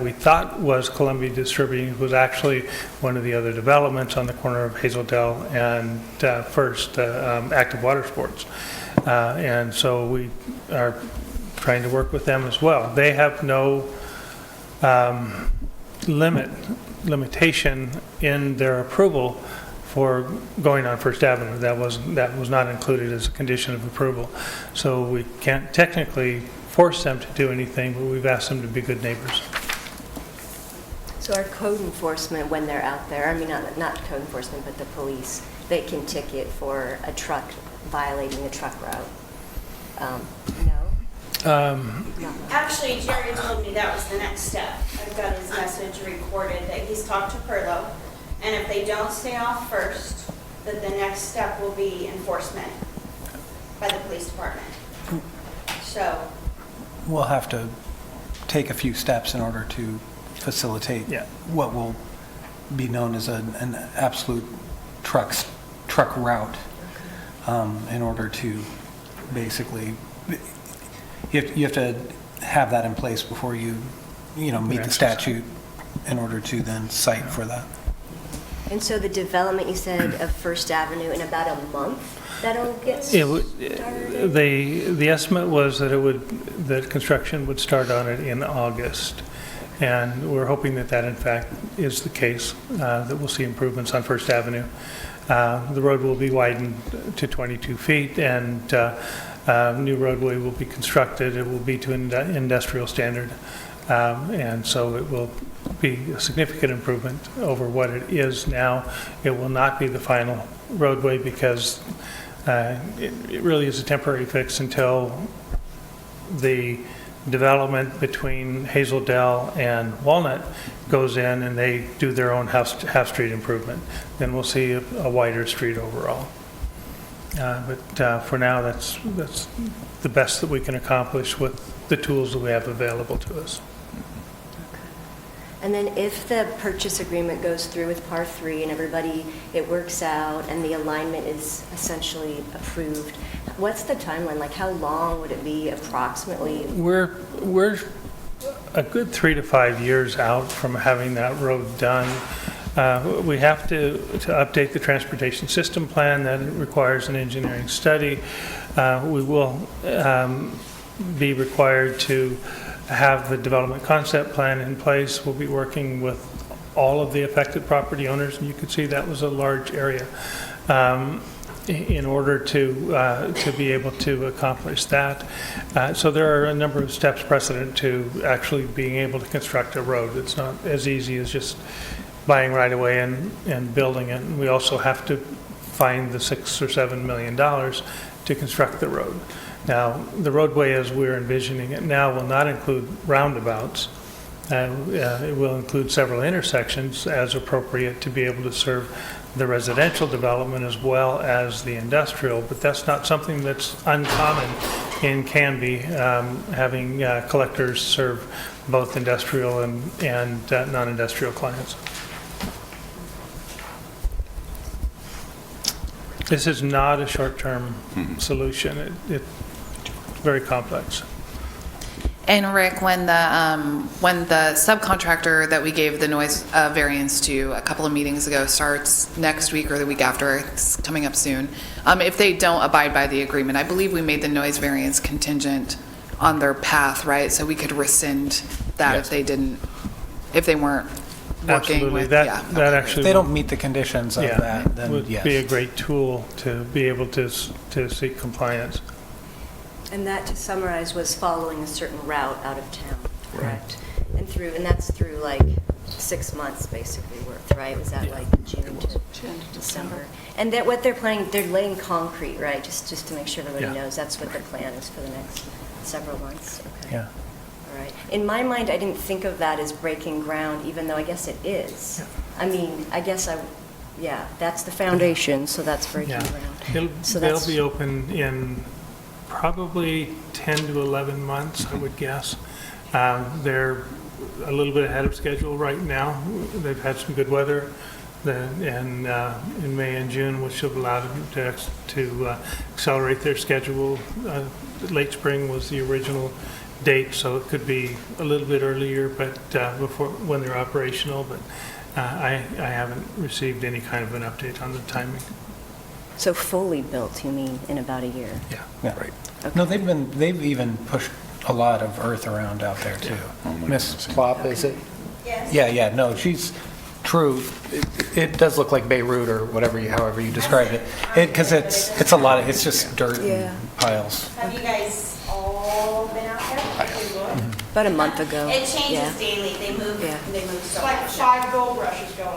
we thought was Columbia Distributing was actually one of the other developments on the corner of Hazeldale and First, Active Water Sports. And so we are trying to work with them as well. They have no limitation in their approval for going on First Avenue. That was not included as a condition of approval. So we can't technically force them to do anything, but we've asked them to be good neighbors. So our code enforcement, when they're out there, I mean, not code enforcement, but the police, they can ticket for a truck violating the truck route? No? Actually, Jerry told me that was the next step. I've got his message recorded that he's talked to Perlo, and if they don't stay off first, that the next step will be enforcement by the police department. So, We'll have to take a few steps in order to facilitate what will be known as an absolute truck route, in order to basically, you have to have that in place before you meet the statute in order to then cite for that. And so the development, you said, of First Avenue in about a month, that'll get started? The estimate was that construction would start on it in August. And we're hoping that in fact is the case, that we'll see improvements on First Avenue. The road will be widened to 22 feet, and new roadway will be constructed. It will be to an industrial standard. And so it will be a significant improvement over what it is now. It will not be the final roadway because it really is a temporary fix until the development between Hazeldale and Walnut goes in and they do their own half-street improvement. Then we'll see a wider street overall. But for now, that's the best that we can accomplish with the tools that we have available to us. And then if the purchase agreement goes through with Par 3 and everybody, it works out and the alignment is essentially approved, what's the timeline? Like, how long would it be approximately? We're a good 3 to 5 years out from having that road done. We have to update the transportation system plan. That requires an engineering study. We will be required to have the development concept plan in place. We'll be working with all of the affected property owners, and you can see that was a large area, in order to be able to accomplish that. So there are a number of steps precedent to actually being able to construct a road. It's not as easy as just buying right away and building it. And we also have to find the $6 or $7 million to construct the road. Now, the roadway as we're envisioning it now will not include roundabouts. It will include several intersections as appropriate to be able to serve the residential development as well as the industrial, but that's not something that's uncommon in Canby, having collectors serve both industrial and non-industrial clients. This is not a short-term solution. It's very complex. And Rick, when the subcontractor that we gave the noise variance to a couple of meetings ago starts next week or the week after, it's coming up soon, if they don't abide by the agreement, I believe we made the noise variance contingent on their path, right? So we could rescind that Yes. if they weren't working Absolutely. with, That okay. actually If they don't meet the conditions of that, then would yes. be a great tool to be able to seek compliance. And that, to summarize, was following a certain route out of town, correct? And that's through like 6 months basically worth, right? Was that like June to December? And that what they're planning, they're laying concrete, right? Just to make sure everybody knows that's what the plan is for the next several months. Okay. Yeah. All right. In my mind, I didn't think of that as breaking ground, even though I guess it is. Yeah. I mean, that's the foundation, so that's breaking ground. They'll be open in probably 10 to 11 months, I would guess. They're a little bit ahead of schedule right now. They've had some good weather in May and June, which have allowed them to accelerate their schedule. Late spring was the original date, so it could be a little bit earlier, but before when they're operational. But I haven't received any kind of an update on the timing. So fully built, you mean, in about a year? Yeah. Right. No, they've even pushed a lot of earth around out there too. Oh, my Miss goodness. Plop, is it? yes. Yeah, no, she's true. It does look like Beirut or whatever however you described it. Because it's a lot of, it's just dirt Yeah. and piles. Have you guys all been out there? About a month ago. It changes Yeah. daily. They move Yeah. so It's like much. 5 gold rushes going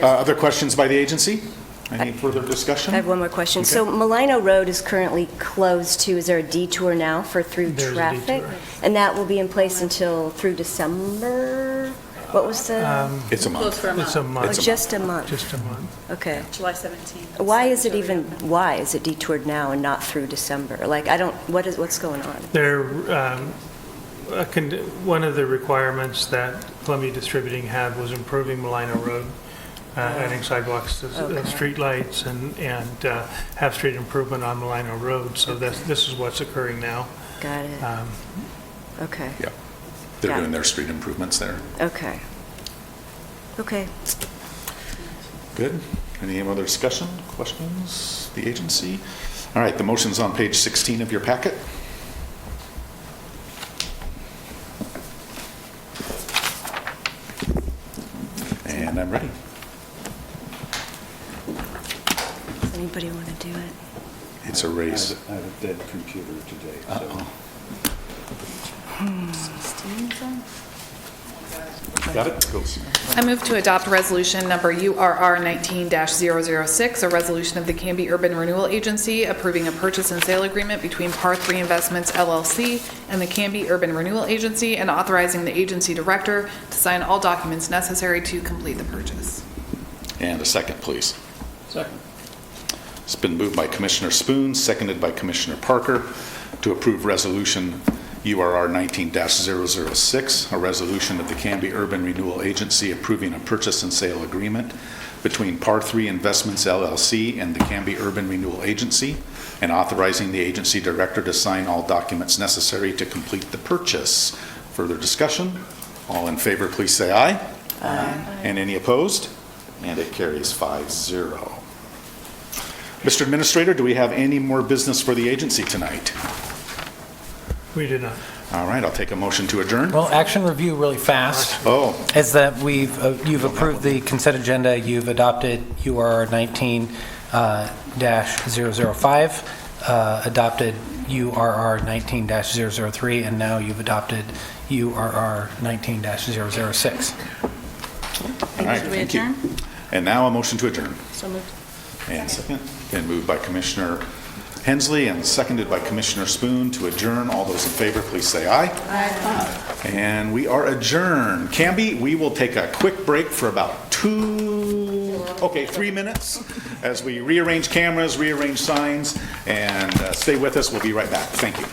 on. Other questions by the agency? Any further discussion? I have one more question. So Mulino Road is currently closed too. Is there a detour now for through There's a traffic? detour. And that will be in place until through December? What was the? It's a month. It's a Oh, month, just a month. just a month. Okay. July 17th. Why is it detoured now and not through December? Like, what's going on? There, one of the requirements that Columbia Distributing had was improving Mulino Road, adding sidewalks to Okay. streetlights and have street improvement on Mulino Road. So this is what's occurring now. Got it. Okay. Yeah. They're Got doing it. their street improvements there. Okay. Okay. Good. Any other discussion, questions? The agency? All right, the motion's on page 16 of your packet. And I'm ready. Does anybody want to do it? It's a race. I have a dead computer today, so. Uh-oh. Got it? Go. I move to adopt resolution number URR 19-006, a resolution of the Canby Urban Renewal Agency approving a purchase and sale agreement between Par 3 Investments LLC and the Canby Urban Renewal Agency, and authorizing the agency director to sign all documents necessary to complete the purchase. And a second, please. Second. It's been moved by Commissioner Spoon, seconded by Commissioner Parker, to approve resolution URR 19-006, a resolution of the Canby Urban Renewal Agency approving a purchase and sale agreement between Par 3 Investments LLC and the Canby Urban Renewal Agency, and authorizing the agency director to sign all documents necessary to complete the purchase. Further discussion? All in favor, please say aye. Aye. And any opposed? And it carries 5-0. Mr. Administrator, do we have any more business for the agency tonight? We do not. All right, I'll take a motion to adjourn. Well, action review really fast Oh, is that you've approved the consent agenda, you've adopted URR 19-005, adopted URR 19-003, and now you've adopted URR 19-006. all right, thank you. And now a motion to adjourn. So moved. And second, been moved by Commissioner Hensley and seconded by Commissioner Spoon to adjourn. All those in favor, please say aye. Aye. And we are adjourned. Canby, we will take a quick break for about 3 minutes as we rearrange cameras, rearrange signs, and stay with us. We'll be right back. Thank you.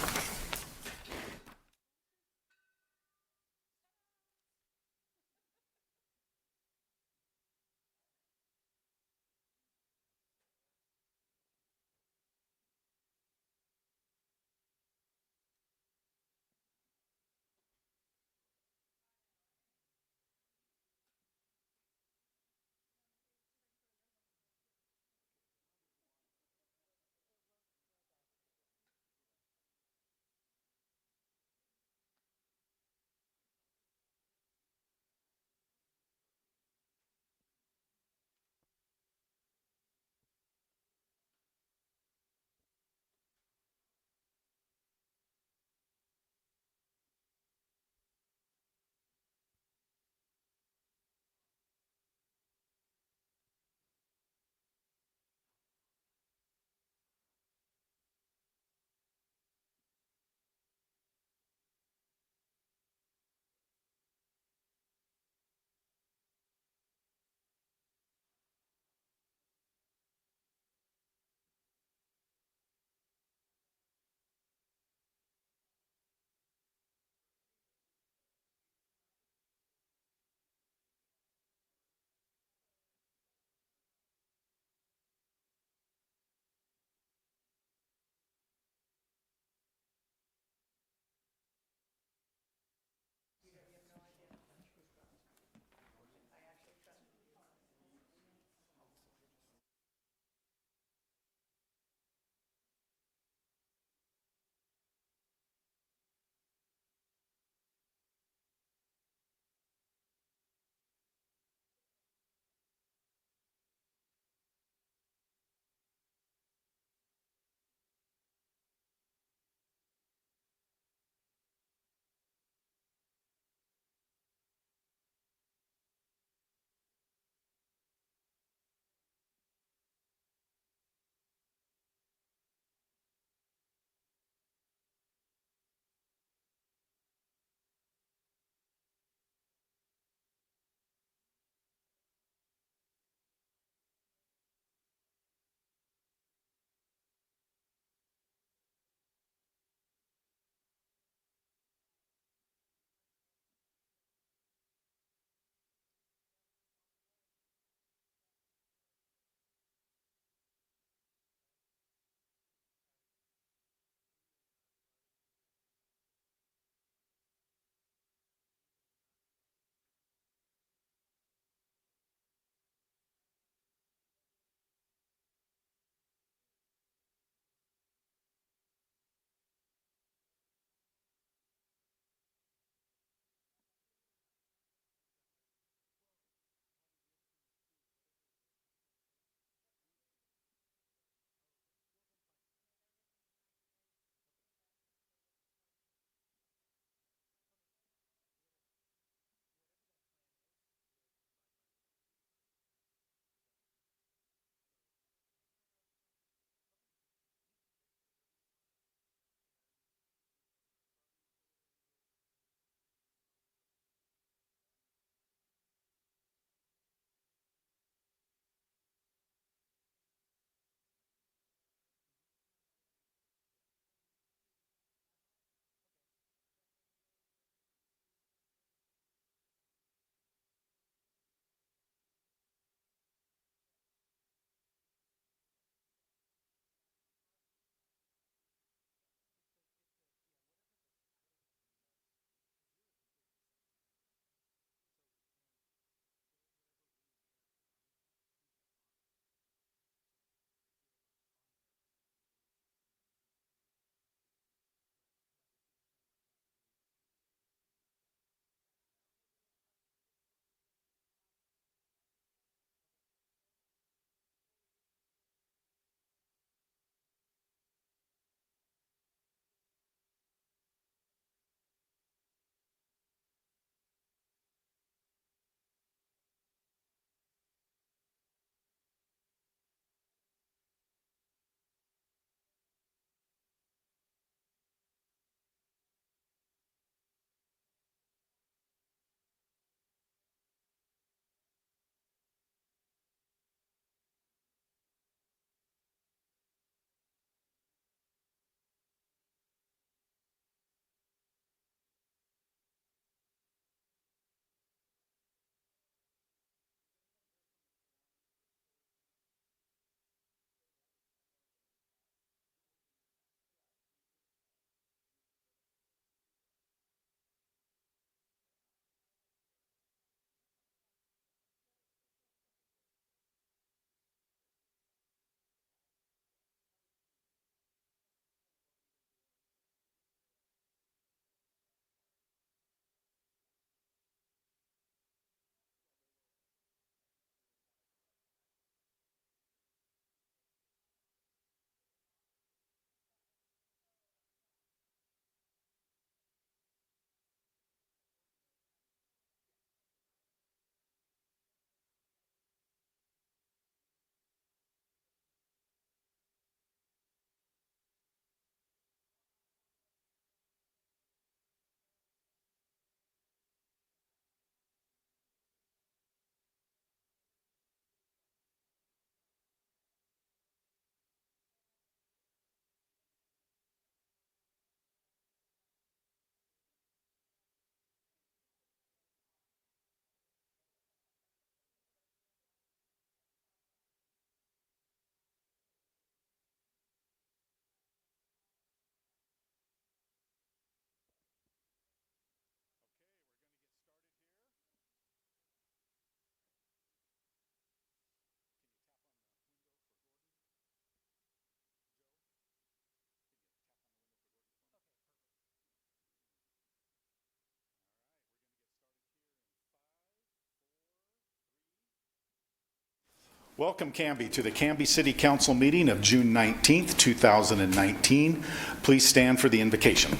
Welcome, Canby, to the Canby City Council meeting of June 19th, 2019. Please stand for the invocation.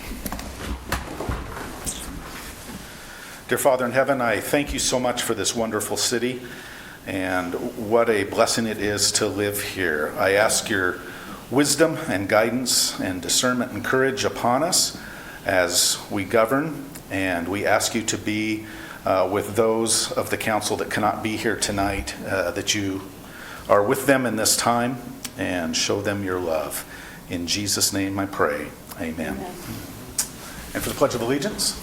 Dear Father in heaven, I thank you so much for this wonderful city, and what a blessing it is to live here. I ask your wisdom and guidance and discernment and courage upon us as we govern, and we ask you to be with those of the council that cannot be here tonight, that you are with them in this time and show them your love. In Jesus' name I pray. Amen. And for the Pledge of Allegiance,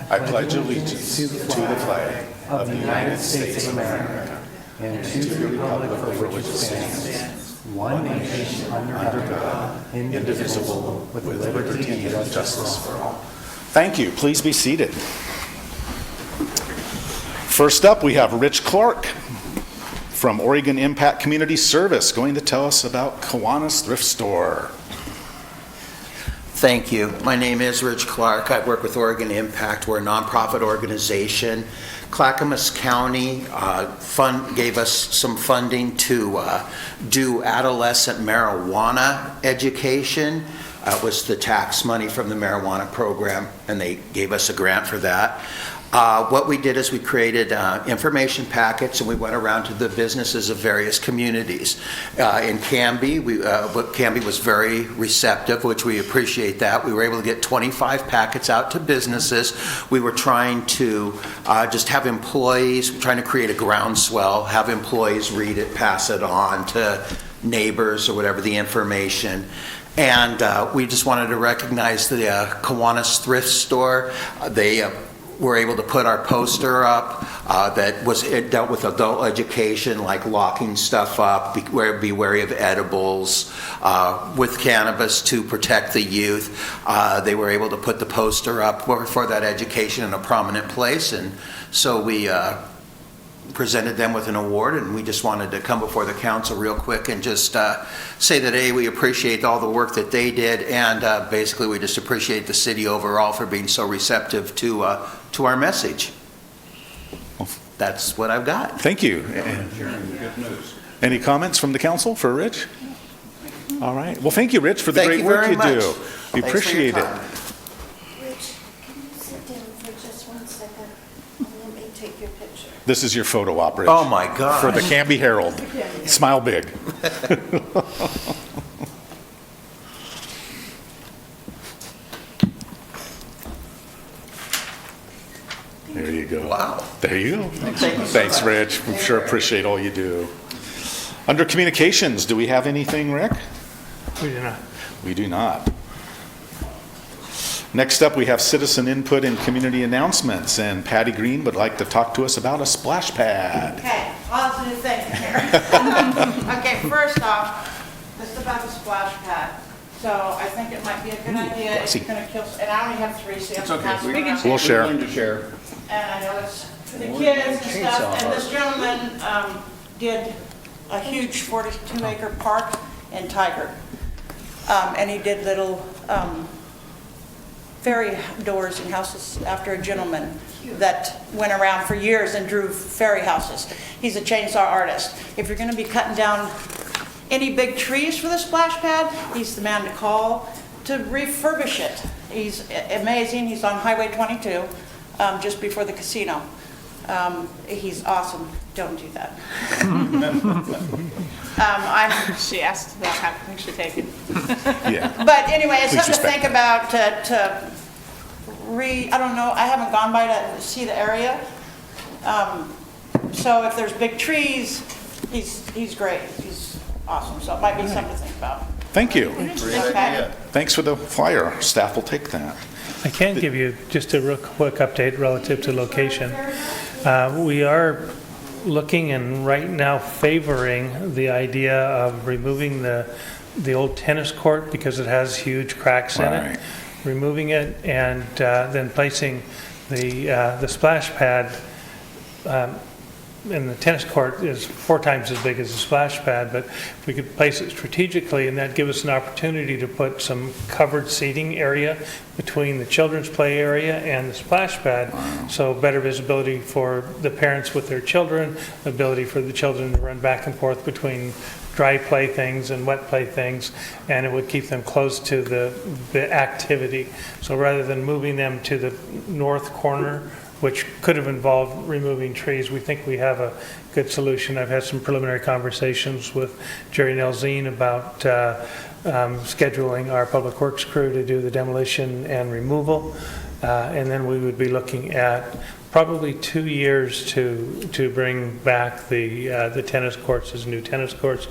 I pledge allegiance to the flag of the United States of America and to the republic for which it stands, one nation under God, indivisible, with liberty and justice for all. Thank you. Please be seated. First up, we have Rich Clark from Oregon Impact Community Service, going to tell us about Kiwanis Thrift Store. Thank you. My name is Rich Clark. I work with Oregon Impact. We're a nonprofit organization. Clackamas County gave us some funding to do adolescent marijuana education. It was the tax money from the marijuana program, and they gave us a grant for that. What we did is we created information packets, and we went around to the businesses of various communities. In Canby, Canby was very receptive, which we appreciate that. We were able to get 25 packets out to businesses. We were trying to just have employees, trying to create a groundswell, have employees read it, pass it on to neighbors or whatever, the information. And we just wanted to recognize the Kiwanis Thrift Store. They were able to put our poster up it dealt with adult education, like locking stuff up, be wary of edibles, with cannabis to protect the youth. They were able to put the poster up for that education in a prominent place, and so we presented them with an award, and we just wanted to come before the council real quick and just say that we appreciate all the work that they did, and basically we just appreciate the city overall for being so receptive to our message. That's what I've got. Thank you. Good news. Any comments from the council for Rich? All right. Well, thank you, Rich, for the Thank great you work very you much. do. We Thanks for your appreciate it. time. Rich, can you sit down for just 1 second and let me take your picture? This is your photo op, Rich. Oh my gosh. For the Canby Herald. Smile big. There you go. Wow. There you go. Thank you so Thanks, much. Rich. We sure appreciate all you do. Under communications, do we have anything, Rick? We do not. We do not. Next up, we have citizen input and community announcements, and Patty Green would like to talk to us about a splash pad. Okay, positive things here. Okay, first off, this is about the splash pad. So I think it might be a good idea if you're gonna kill, and I only have 3, so you have to pass them around. We'll share. Willing to share. And I know it's for the kids and stuff, and this gentleman did a huge 42-acre park in Tigard. And he did little fairy doors and houses after a gentleman that went around for years and drew fairy houses. He's a chainsaw artist. If you're gonna be cutting down any big trees for the splash pad, he's the man to call to refurbish it. He's amazing. He's on Highway 22, just before the casino. He's awesome. Don't do that. She asked about how things should take it. Yeah. But anyway, it's Please something to respect think about, I don't know, I haven't gone by to see the area. So if there's big trees, he's great. He's awesome. So it might be something to think about. Thank you. Okay. Thanks for the flyer. Our staff will take that. I can give you just a real quick update relative to location. We are looking and right now favoring the idea of removing the old tennis court because it has huge cracks in Right. it. Removing it and then placing the splash pad and the tennis court is 4 times as big as the splash pad, but if we could place it strategically, and that'd give us an opportunity to put some covered seating area between the children's play area and the splash pad, so better visibility for the parents with their children, ability for the children to run back and forth between dry play things and wet play things, and it would keep them close to the activity. So rather than moving them to the north corner, which could have involved removing trees, we think we have a good solution. I've had some preliminary conversations with Jerry Nelzine about scheduling our Public Works crew to do the demolition and removal, and then we would be looking at probably 2 years to bring back the tennis courts as new tennis courts.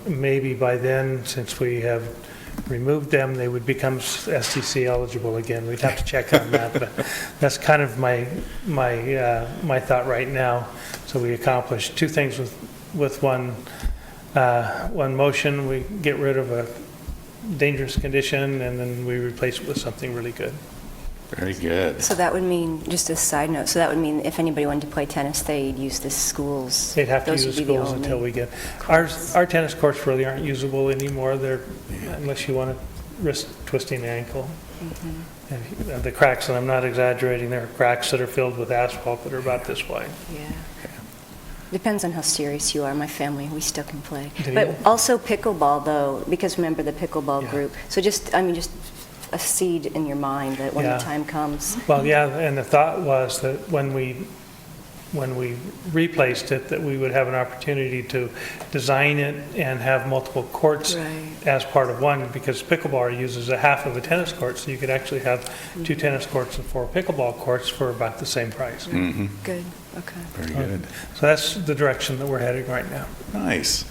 Maybe by then, since we have removed them, they would become STC eligible again. We'd have to check on that, but that's kind of my thought right now. So we accomplish 2 things with one motion. We get rid of a dangerous condition, and then we replace it with something really good. Very good. So that would mean, just a side note, so that would mean if anybody wanted to play tennis, they'd use the schools. They'd have to Those use would the be schools until we get, our tennis courts really aren't usable anymore. They're, unless you want to risk twisting the ankle. And the cracks, and I'm not exaggerating, there are cracks that are filled with asphalt that are about this wide. Yeah. Depends on how serious you are. My family, we still can play. Do But you? also pickleball, though, because remember the pickleball Yeah. group. So just a seed in your mind that when Yeah. the time comes. Well, yeah, and the thought was that when we replaced it, that we would have an opportunity to design it and have multiple courts Right. as part of one, because pickleball uses a half of a tennis court, so you could actually have 2 tennis courts and 4 pickleball courts for about the same price. Good, okay. Very good. So that's the direction that we're heading right now. Nice.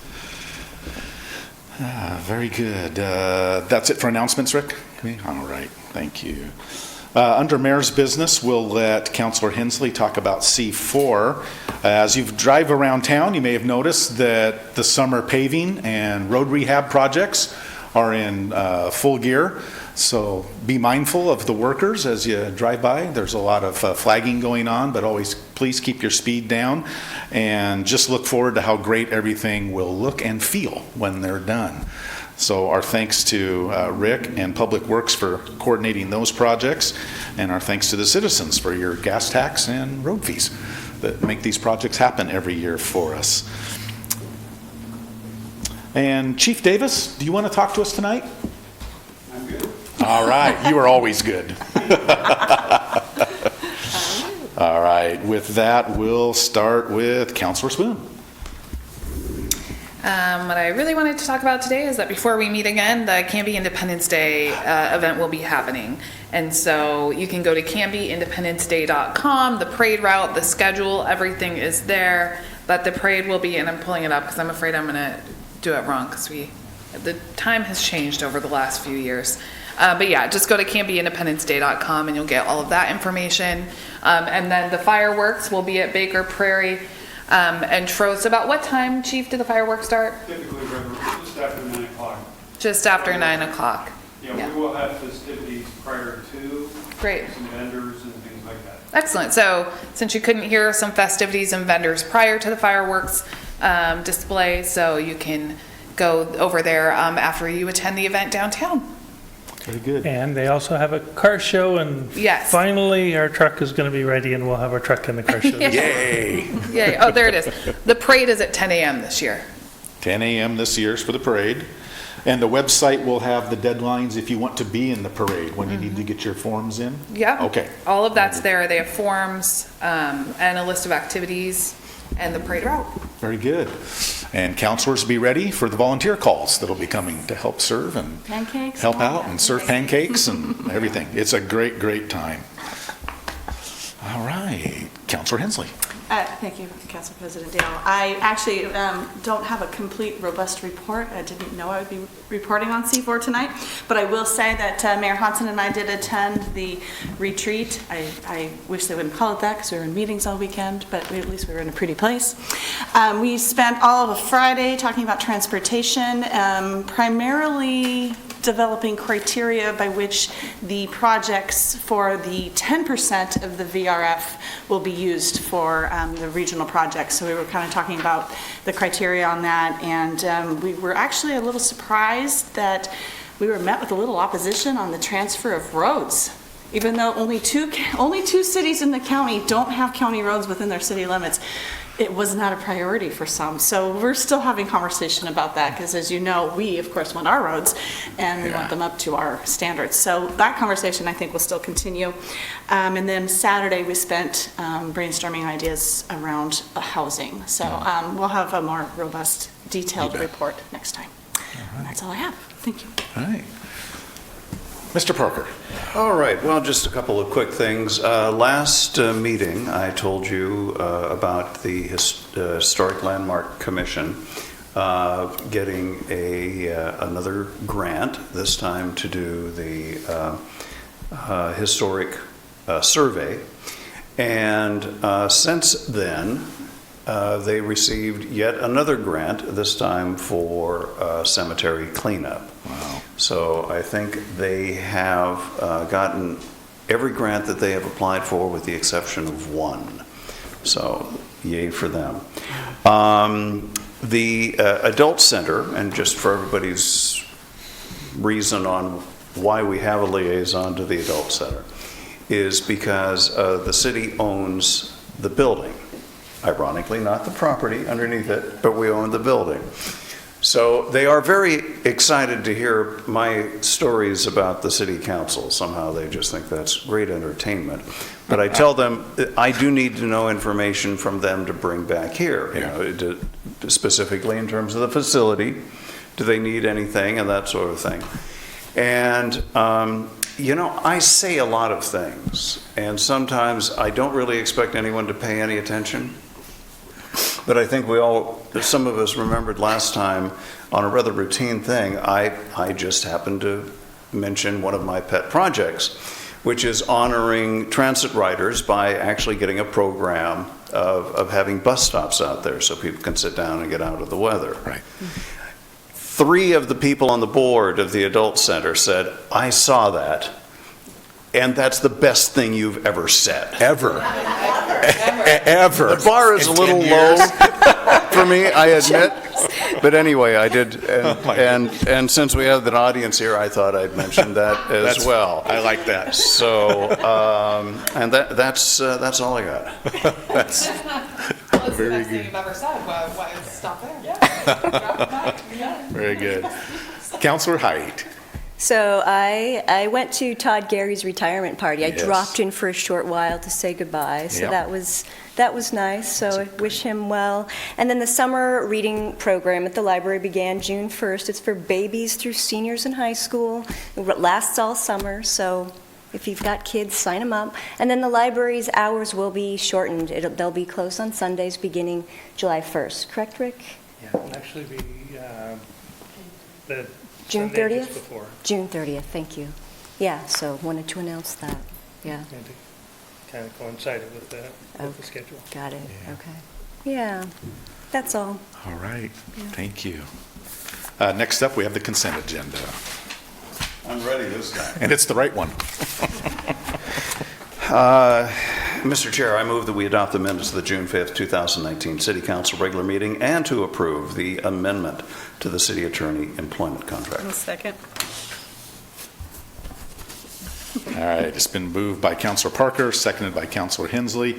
Very good. That's it for announcements, Rick? All right, thank you. Under Mayor's business, we'll let Councilor Hensley talk about C4. As you drive around town, you may have noticed that the summer paving and road rehab projects are in full gear. So be mindful of the workers as you drive by. There's a lot of flagging going on, but always please keep your speed down and just look forward to how great everything will look and feel when they're done. So our thanks to Rick and Public Works for coordinating those projects, and our thanks to the citizens for your gas tax and road fees that make these projects happen every year for us. And Chief Davis, do you want to talk to us tonight? I'm good. All right, you are always good. All right, with that, we'll start with Councilor Spoon. What I really wanted to talk about today is that before we meet again, the Canby Independence Day event will be happening. And so you can go to canbyindependenceday.com, the parade route, the schedule, everything is there. But the parade will be, and I'm pulling it up because I'm afraid I'm going to do it wrong because the time has changed over the last few years. But yeah, just go to canbyindependenceday.com and you'll get all of that information. And then the fireworks will be at Baker Prairie and Trost. About what time, Chief, do the fireworks start? Typically, just after 9 o'clock. Just after 9 o'clock. Yeah, we will have festivities prior to. Great. Some vendors and things like that. Excellent. So since you couldn't hear some festivities and vendors prior to the fireworks display, so you can go over there after you attend the event downtown. Very good. And they also have a car show, and Yes. finally our truck is going to be ready, and we'll have our truck in the car show. Yay! Yeah. Oh, there it is. The parade is at 10 a.m. this year. 10 a.m. this year is for the parade. And the website will have the deadlines if you want to be in the parade, when you need to get your forms in? Yeah. Okay. All of that's there. They have forms and a list of activities and the parade route. Very good. And counselors, be ready for the volunteer calls that'll be coming to help serve and Pancakes. help all out that. and serve pancakes and everything. It's a great, great time. All right, Counselor Hensley. Thank you, Council President Dale. I actually don't have a complete, robust report. I didn't know I would be reporting on C4 tonight, but I will say that Mayor Hodson and I did attend the retreat. I wish they wouldn't call it that because we were in meetings all weekend, but at least we were in a pretty place. We spent all of a Friday talking about transportation, primarily developing criteria by which the projects for the 10% of the VRF will be used for the regional projects. So we were kind of talking about the criteria on that, and we were actually a little surprised that we were met with a little opposition on the transfer of roads. Even though only two cities in the county don't have county roads within their city limits, it was not a priority for some. So we're still having conversation about that, because as you know, we of course want our roads and we want them up to our standards. So that conversation I think will still continue. And then Saturday we spent brainstorming ideas around housing. So we'll have a more robust, detailed report next time. And that's all I have. Thank you. All right. Mr. Parker. All right, well, just a couple of quick things. Last meeting, I told you about the Historic Landmark Commission getting another grant, this time to do the historic survey. And since then, they received yet another grant, this time for cemetery cleanup. Wow. So I think they have gotten every grant that they have applied for with the exception of one. So yay for them. The Adult Center, and just for everybody's reason on why we have a liaison to the Adult Center, is because the city owns the building. Ironically, not the property underneath it, but we own the building. So they are very excited to hear my stories about the city council. Somehow they just think that's great entertainment. But I tell them I do need to know information from them to bring back here, you know, specifically in terms of the facility. Do they need anything and that sort of thing? And, you know, I say a lot of things, and sometimes I don't really expect anyone to pay any attention. But I think some of us remembered last time on a rather routine thing, I just happened to mention one of my pet projects, which is honoring transit riders by actually getting a program of having bus stops out there so people can sit down and get out of the weather. Right. 3 of the people on the board of the Adult Center said, I saw that, and that's the best thing you've ever said. Ever. Ever. The bar is a little low for me, I admit. But anyway, I did, and since we have an audience here, I thought I'd mention that as well. I like that. So, and that's all I got. That's That's very the best good. thing you've ever said. Why stop there? Yeah. Very good. Councilor Height. So I went to Todd Gary's retirement party. I Yes. dropped in for a short while to say goodbye. So Yep. that was nice. So I wish him well. And then the summer reading program at the library began June 1st. It's for babies through seniors in high school. It lasts all summer. So if you've got kids, sign them up. And then the library's hours will be shortened. They'll be closed on Sundays beginning July 1st. Correct, Rick? Yeah, it'll actually be the June Sunday just 30th? before. June 30th, thank you. Yeah, so wanted to announce that. Yeah, And to kind of coincided with the schedule. got it, Yeah. okay. Yeah, that's all. All right. Thank you. Next up, we have the consent agenda. I'm ready this time. And it's the right one. Mr. Chair, I move that we adopt the minutes of the June 5th, 2019 City Council regular meeting and to approve the amendment to the city attorney employment contract. Second. All right, it's been moved by Councilor Parker, seconded by Councilor Hensley,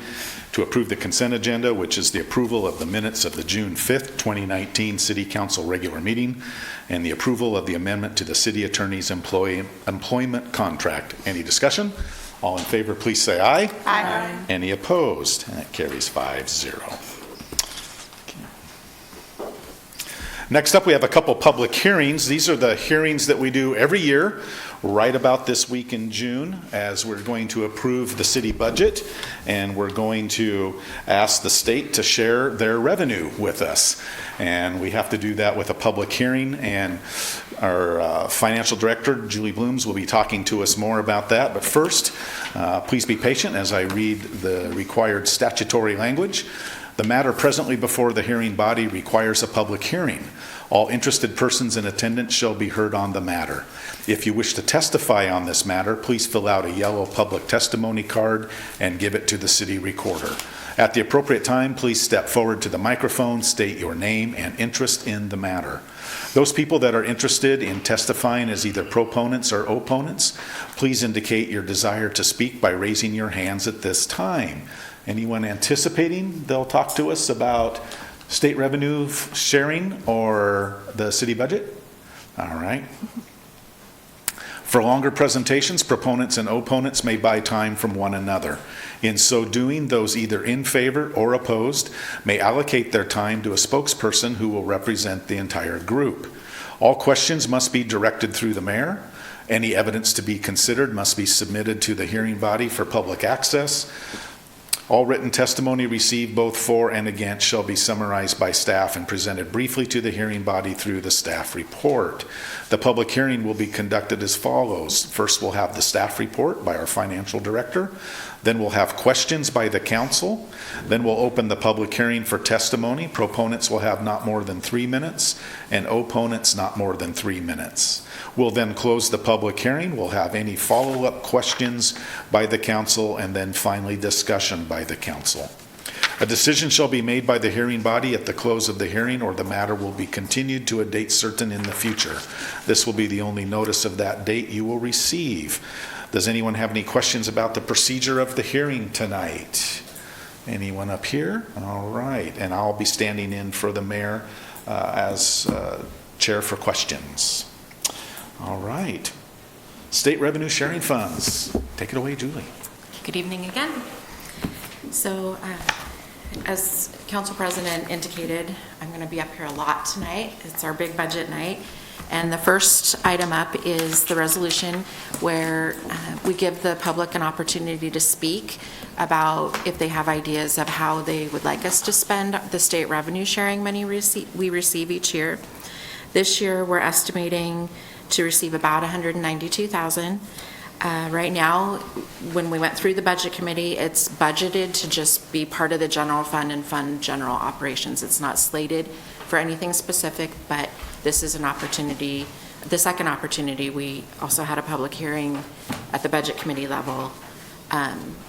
to approve the consent agenda, which is the approval of the minutes of the June 5th, 2019 City Council regular meeting and the approval of the amendment to the city attorney's employment contract. Any discussion? All in favor, please say aye. Aye. Any opposed? And that carries 5-0. Next up, we have a couple public hearings. These are the hearings that we do every year, right about this week in June, as we're going to approve the city budget, and we're going to ask the state to share their revenue with us. And we have to do that with a public hearing, and our financial director, Julie Blooms, will be talking to us more about that. But first, please be patient as I read the required statutory language. The matter presently before the hearing body requires a public hearing. All interested persons in attendance shall be heard on the matter. If you wish to testify on this matter, please fill out a yellow public testimony card and give it to the city recorder. At the appropriate time, please step forward to the microphone, state your name and interest in the matter. Those people that are interested in testifying as either proponents or opponents, please indicate your desire to speak by raising your hands at this time. Anyone anticipating they'll talk to us about state revenue sharing or the city budget? All right. For longer presentations, proponents and opponents may buy time from one another. In so doing, those either in favor or opposed may allocate their time to a spokesperson who will represent the entire group. All questions must be directed through the mayor. Any evidence to be considered must be submitted to the hearing body for public access. All written testimony received both for and against shall be summarized by staff and presented briefly to the hearing body through the staff report. The public hearing will be conducted as follows. First, we'll have the staff report by our financial director. Then we'll have questions by the council. Then we'll open the public hearing for testimony. Proponents will have not more than 3 minutes and opponents not more than 3 minutes. We'll then close the public hearing. We'll have any follow-up questions by the council and then finally discussion by the council. A decision shall be made by the hearing body at the close of the hearing, or the matter will be continued to a date certain in the future. This will be the only notice of that date you will receive. Does anyone have any questions about the procedure of the hearing tonight? Anyone up here? All right, and I'll be standing in for the mayor as chair for questions. All right. State revenue sharing funds. Take it away, Julie. Good evening again. So, as Council President indicated, I'm going to be up here a lot tonight. It's our big budget night. And the first item up is the resolution where we give the public an opportunity to speak about if they have ideas of how they would like us to spend the state revenue sharing money we receive each year. This year, we're estimating to receive about $192,000. Right now, when we went through the budget committee, it's budgeted to just be part of the general fund and fund general operations. It's not slated for anything specific, but this is an opportunity. The second opportunity, we also had a public hearing at the budget committee level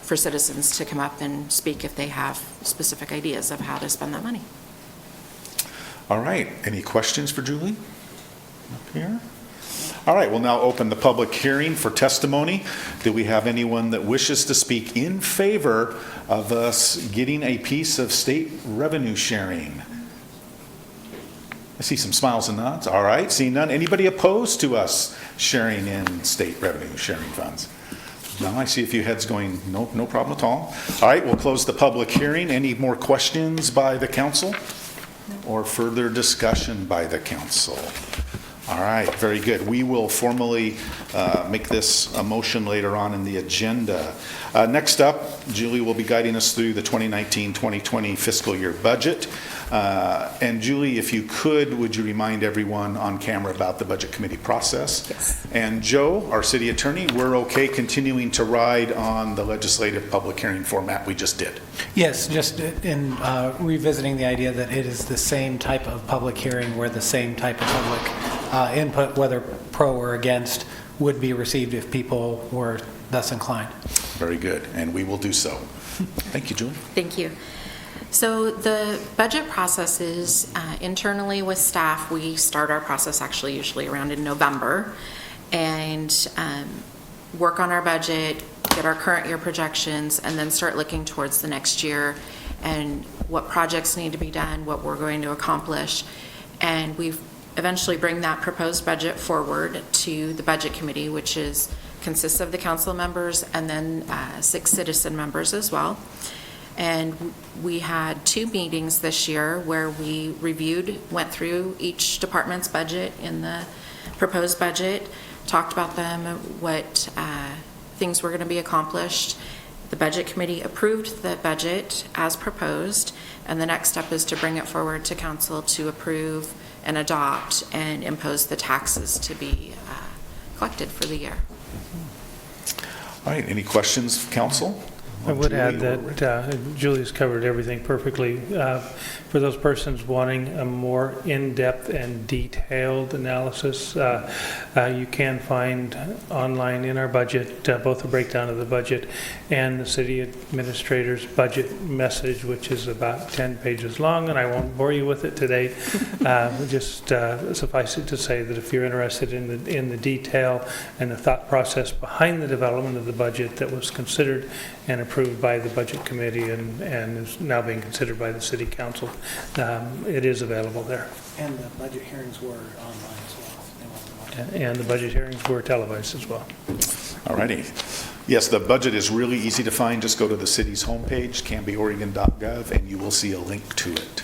for citizens to come up and speak if they have specific ideas of how to spend that money. All right, any questions for Julie up here? All right, we'll now open the public hearing for testimony. Do we have anyone that wishes to speak in favor of us getting a piece of state revenue sharing? I see some smiles and nods. All right, seeing none. Anybody opposed to us sharing in state revenue sharing funds? No, I see a few heads going, no, no problem at all. All right, we'll close the public hearing. Any more questions by the council or further discussion by the council? All right, very good. We will formally make this a motion later on in the agenda. Next up, Julie will be guiding us through the 2019-2020 fiscal year budget. And Julie, if you could, would you remind everyone on camera about the budget committee process? Yes. And Joe, our city attorney, we're okay continuing to ride on the legislative public hearing format we just did? Yes, just in revisiting the idea that it is the same type of public hearing where the same type of public input, whether pro or against, would be received if people were thus inclined. Very good, and we will do so. Thank you, Julie. Thank you. So the budget process is internally with staff. We start our process actually usually around in November and work on our budget, get our current year projections, and then start looking towards the next year and what projects need to be done, what we're going to accomplish. And we eventually bring that proposed budget forward to the budget committee, which consists of the council members and then 6 citizen members as well. And we had 2 meetings this year where we went through each department's budget in the proposed budget, talked about them, what things were going to be accomplished. The budget committee approved the budget as proposed, and the next step is to bring it forward to council to approve and adopt and impose the taxes to be collected for the year. All right, any questions, council, I would add Julie or that Julie's covered everything perfectly. For those persons wanting a more in-depth and detailed analysis, you can find online in our budget both a breakdown of the budget and the city administrator's budget message, which is about 10 pages long, and I won't bore you with it today. Just suffice it to say that if you're interested in the detail and the thought process behind the development of the budget that was considered and approved by the Budget Committee and is now being considered by the City Council, it is available there. And the budget hearings were online as well. They weren't watching. And the budget hearings were televised as well. All righty. Yes, the budget is really easy to find. Just go to the city's homepage, cambyoregon.gov, and you will see a link to it.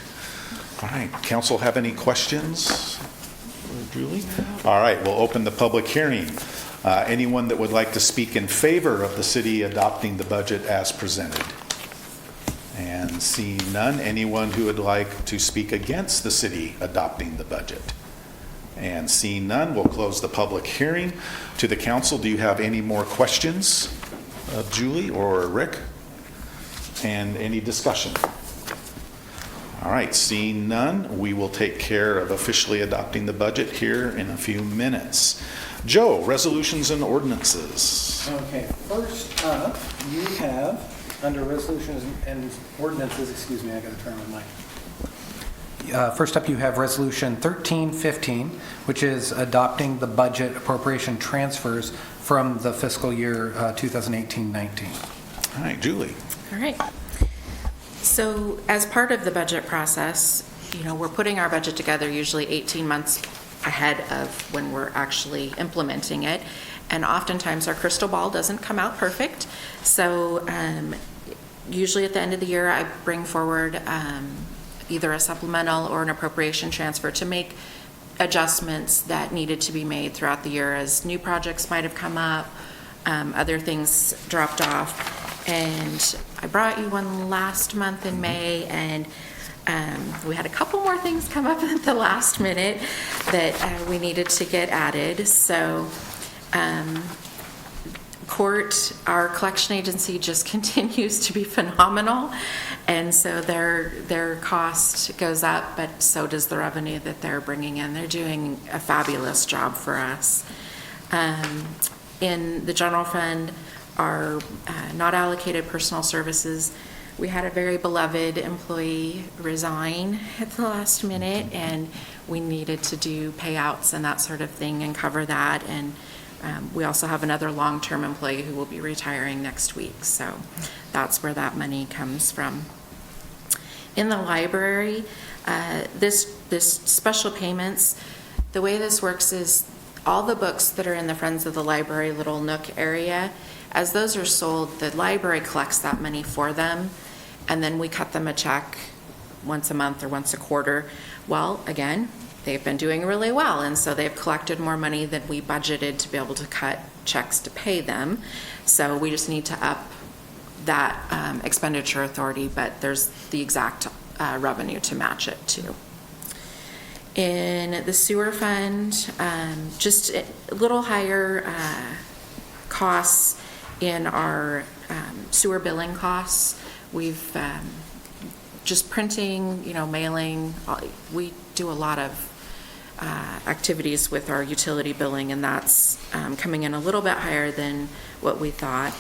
All right, council have any questions for Julie? All right, we'll open the public hearing. Anyone that would like to speak in favor of the city adopting the budget as presented? And seeing none, anyone who would like to speak against the city adopting the budget? And seeing none, we'll close the public hearing. To the council, do you have any more questions of Julie or Rick? And any discussion? All right, seeing none, we will take care of officially adopting the budget here in a few minutes. Joe, resolutions and ordinances. Okay, first up, you have, under resolutions and ordinances, excuse me, I got to turn my mic. First up, you have Resolution 1315, which is adopting the budget appropriation transfers from the fiscal year 2018-19. All right, Julie. All right. So as part of the budget process, we're putting our budget together usually 18 months ahead of when we're actually implementing it. And oftentimes our crystal ball doesn't come out perfect. So usually at the end of the year, I bring forward either a supplemental or an appropriation transfer to make adjustments that needed to be made throughout the year as new projects might have come up, other things dropped off. And I brought you one last month in May, and we had a couple more things come up at the last minute that we needed to get added. So our collection agency just continues to be phenomenal, and so their cost goes up, but so does the revenue that they're bringing in. They're doing a fabulous job for us. In the general fund, our not allocated personal services, we had a very beloved employee resign at the last minute, and we needed to do payouts and that sort of thing and cover that. And we also have another long-term employee who will be retiring next week, so that's where that money comes from. In the library, this special payments, the way this works is all the books that are in the Friends of the Library little nook area, as those are sold, the library collects that money for them, and then we cut them a check once a month or once a quarter. Well, again, they've been doing really well, and so they've collected more money than we budgeted to be able to cut checks to pay them. So we just need to up that expenditure authority, but there's the exact revenue to match it too. In the sewer fund, just a little higher costs in our sewer billing costs. We've just printing, mailing. We do a lot of activities with our utility billing, and that's coming in a little bit higher than what we thought.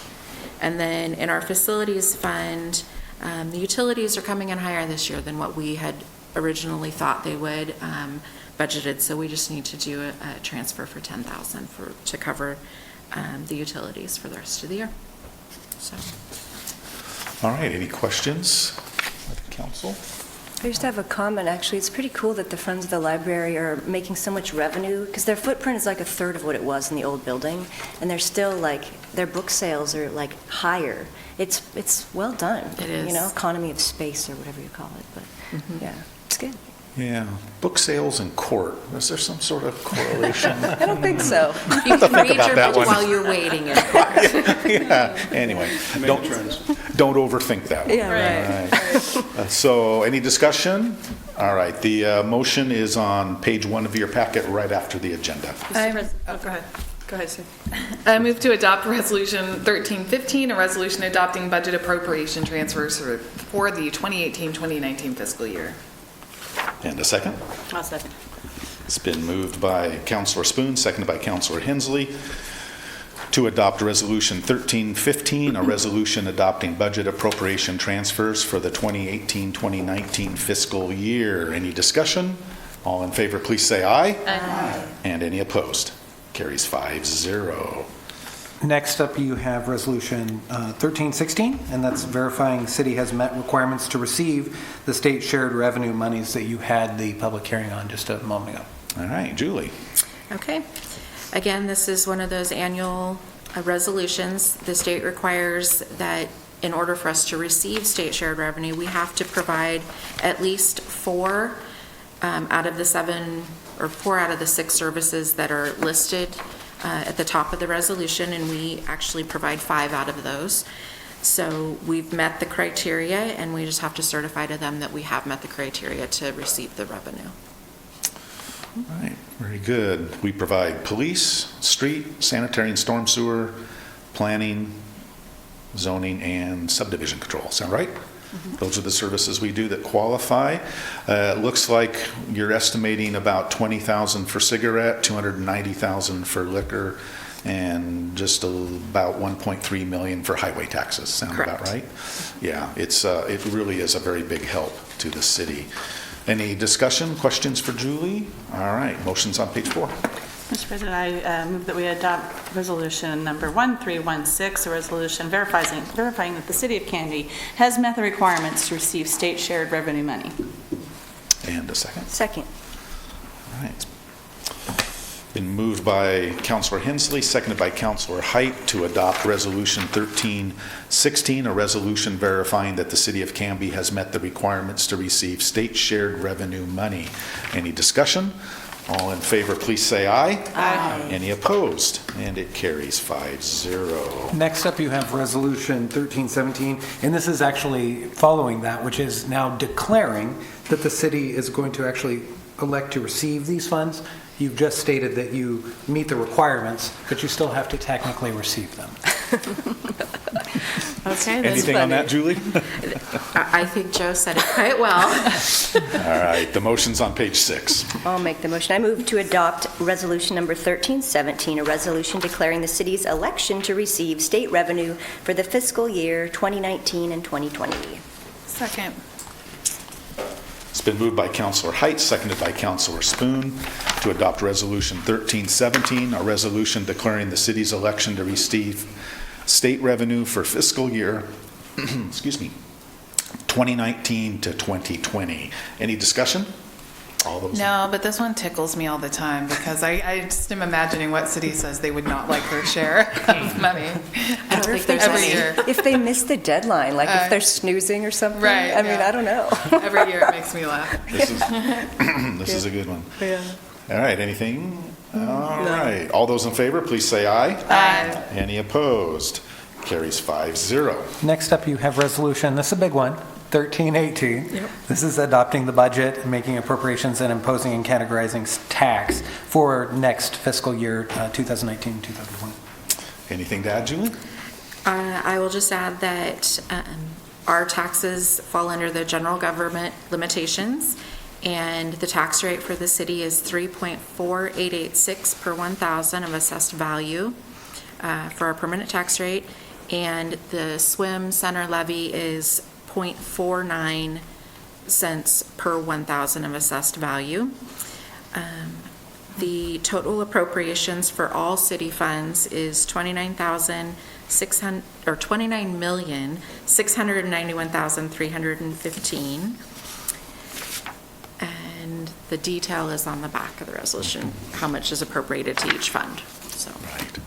And then in our facilities fund, the utilities are coming in higher this year than what we had originally thought they would, budgeted. So we just need to do a transfer for $10,000 to cover the utilities for the rest of the year. So. All right, any questions of the council? I just have a comment, actually. It's pretty cool that the Friends of the Library are making so much revenue, because their footprint is like a third of what it was in the old building, and they're still their book sales are higher. It's well done. It is. Economy of space or whatever you call it, but yeah, it's good. Yeah, book sales in court. Is there some sort of correlation? I don't think so. You can read about your that book one. while you're waiting in court. Yeah, anyway, don't overthink that one. Yeah, right. All right. So any discussion? All right, the motion is on page 1 of your packet right after the agenda. Go ahead. Go ahead, Sue. I move to adopt Resolution 1315, a resolution adopting budget appropriation transfers for the 2018-2019 fiscal year. And a second? I'll second. It's been moved by Councilor Spoon, seconded by Councilor Hensley, to adopt Resolution 1315, a resolution adopting budget appropriation transfers for the 2018-2019 fiscal year. Any discussion? All in favor, please say aye. Aye. And any opposed? Carries 5-0. Next up, you have Resolution 1316, and that's verifying city has met requirements to receive the state shared revenue monies that you had the public hearing on just a moment ago. All right, Julie. Okay. Again, this is one of those annual resolutions. The state requires that in order for us to receive state shared revenue, we have to provide at least 4 out of the 7 or 4 out of the 6 services that are listed at the top of the resolution, and we actually provide 5 out of those. So we've met the criteria, and we just have to certify to them that we have met the criteria to receive the revenue. All right, very good. We provide police, street, sanitary and storm sewer, planning, zoning, and subdivision control. Sound right? Mm-hmm. Those are the services we do that qualify. It looks like you're estimating about $20,000 for cigarette, $290,000 for liquor, and just about $1.3 million for highway taxes. Sound Correct. About right? Yeah, it really is a very big help to the city. Any discussion, questions for Julie? All right, motion's on page 4. Mr. President, I move that we adopt resolution number 1316, a resolution verifying that the city of Canby has met the requirements to receive state shared revenue money. And a second. Second. All right. Been moved by Councilor Hensley, seconded by Councilor Height to adopt Resolution 1316, a resolution verifying that the city of Canby has met the requirements to receive state shared revenue money. Any discussion? All in favor, please say aye. Aye. Any opposed? And it carries 5-0. Next up, you have Resolution 1317, and this is actually following that, which is now declaring that the city is going to actually elect to receive these funds. You've just stated that you meet the requirements, but you still have to technically receive them. Okay. Anything on that, Julie? I think Joe said it quite well. All right, the motion's on page 6. I'll make the motion. I move to adopt Resolution number 1317, a resolution declaring the city's election to receive state revenue for the fiscal year 2019 and 2020. Second. It's been moved by Councilor Height, seconded by Councilor Spoon to adopt Resolution 1317, a resolution declaring the city's election to receive state revenue for fiscal year, 2019 to 2020. Any discussion? All those? No, but this one tickles me all the time because I just am imagining what city says they would not like their share of money. I don't think there's every any. year. If they miss the deadline, like if they're snoozing or something. Right, I mean, yeah. I don't know. Every year it makes me laugh. This is a good one. Yeah. All right, anything? All right. All those in favor, please say aye. Aye. Any opposed? Carries 5-0. Next up, you have Resolution, this is a big one, 1318. Yep. This is adopting the budget, and making appropriations, and imposing and categorizing tax for next fiscal year, 2019-2020. Anything to add, Julie? I will just add that our taxes fall under the general government limitations, and the tax rate for the city is 3.4886 per 1,000 of assessed value for our permanent tax rate, and the swim center levy is 0.49 cents per 1,000 of assessed value. The total appropriations for all city funds is $29,691,315. And the detail is on the back of the resolution, how much is appropriated to each fund. So. Right.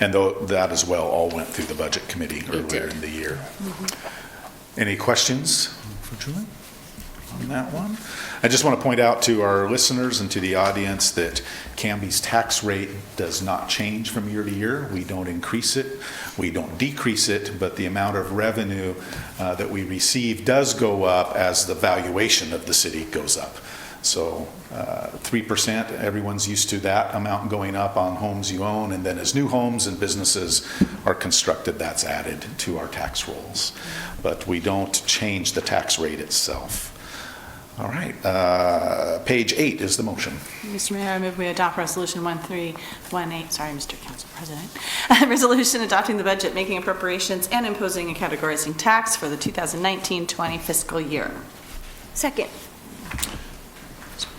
And that as well all went through the budget committee earlier in the year. Mm-hmm. Any questions for Julie on that one? I just want to point out to our listeners and to the audience that Canby's tax rate does not change from year to year. We don't increase it, we don't decrease it, but the amount of revenue that we receive does go up as the valuation of the city goes up. So 3%, everyone's used to that amount going up on homes you own, and then as new homes and businesses are constructed, that's added to our tax rolls. But we don't change the tax rate itself. All right, page 8 is the motion. Mr. Mayor, I move we adopt Resolution 1318, sorry, Mr. Council President. Resolution adopting the budget, making appropriations, and imposing and categorizing tax for the 2019-20 fiscal year. Second.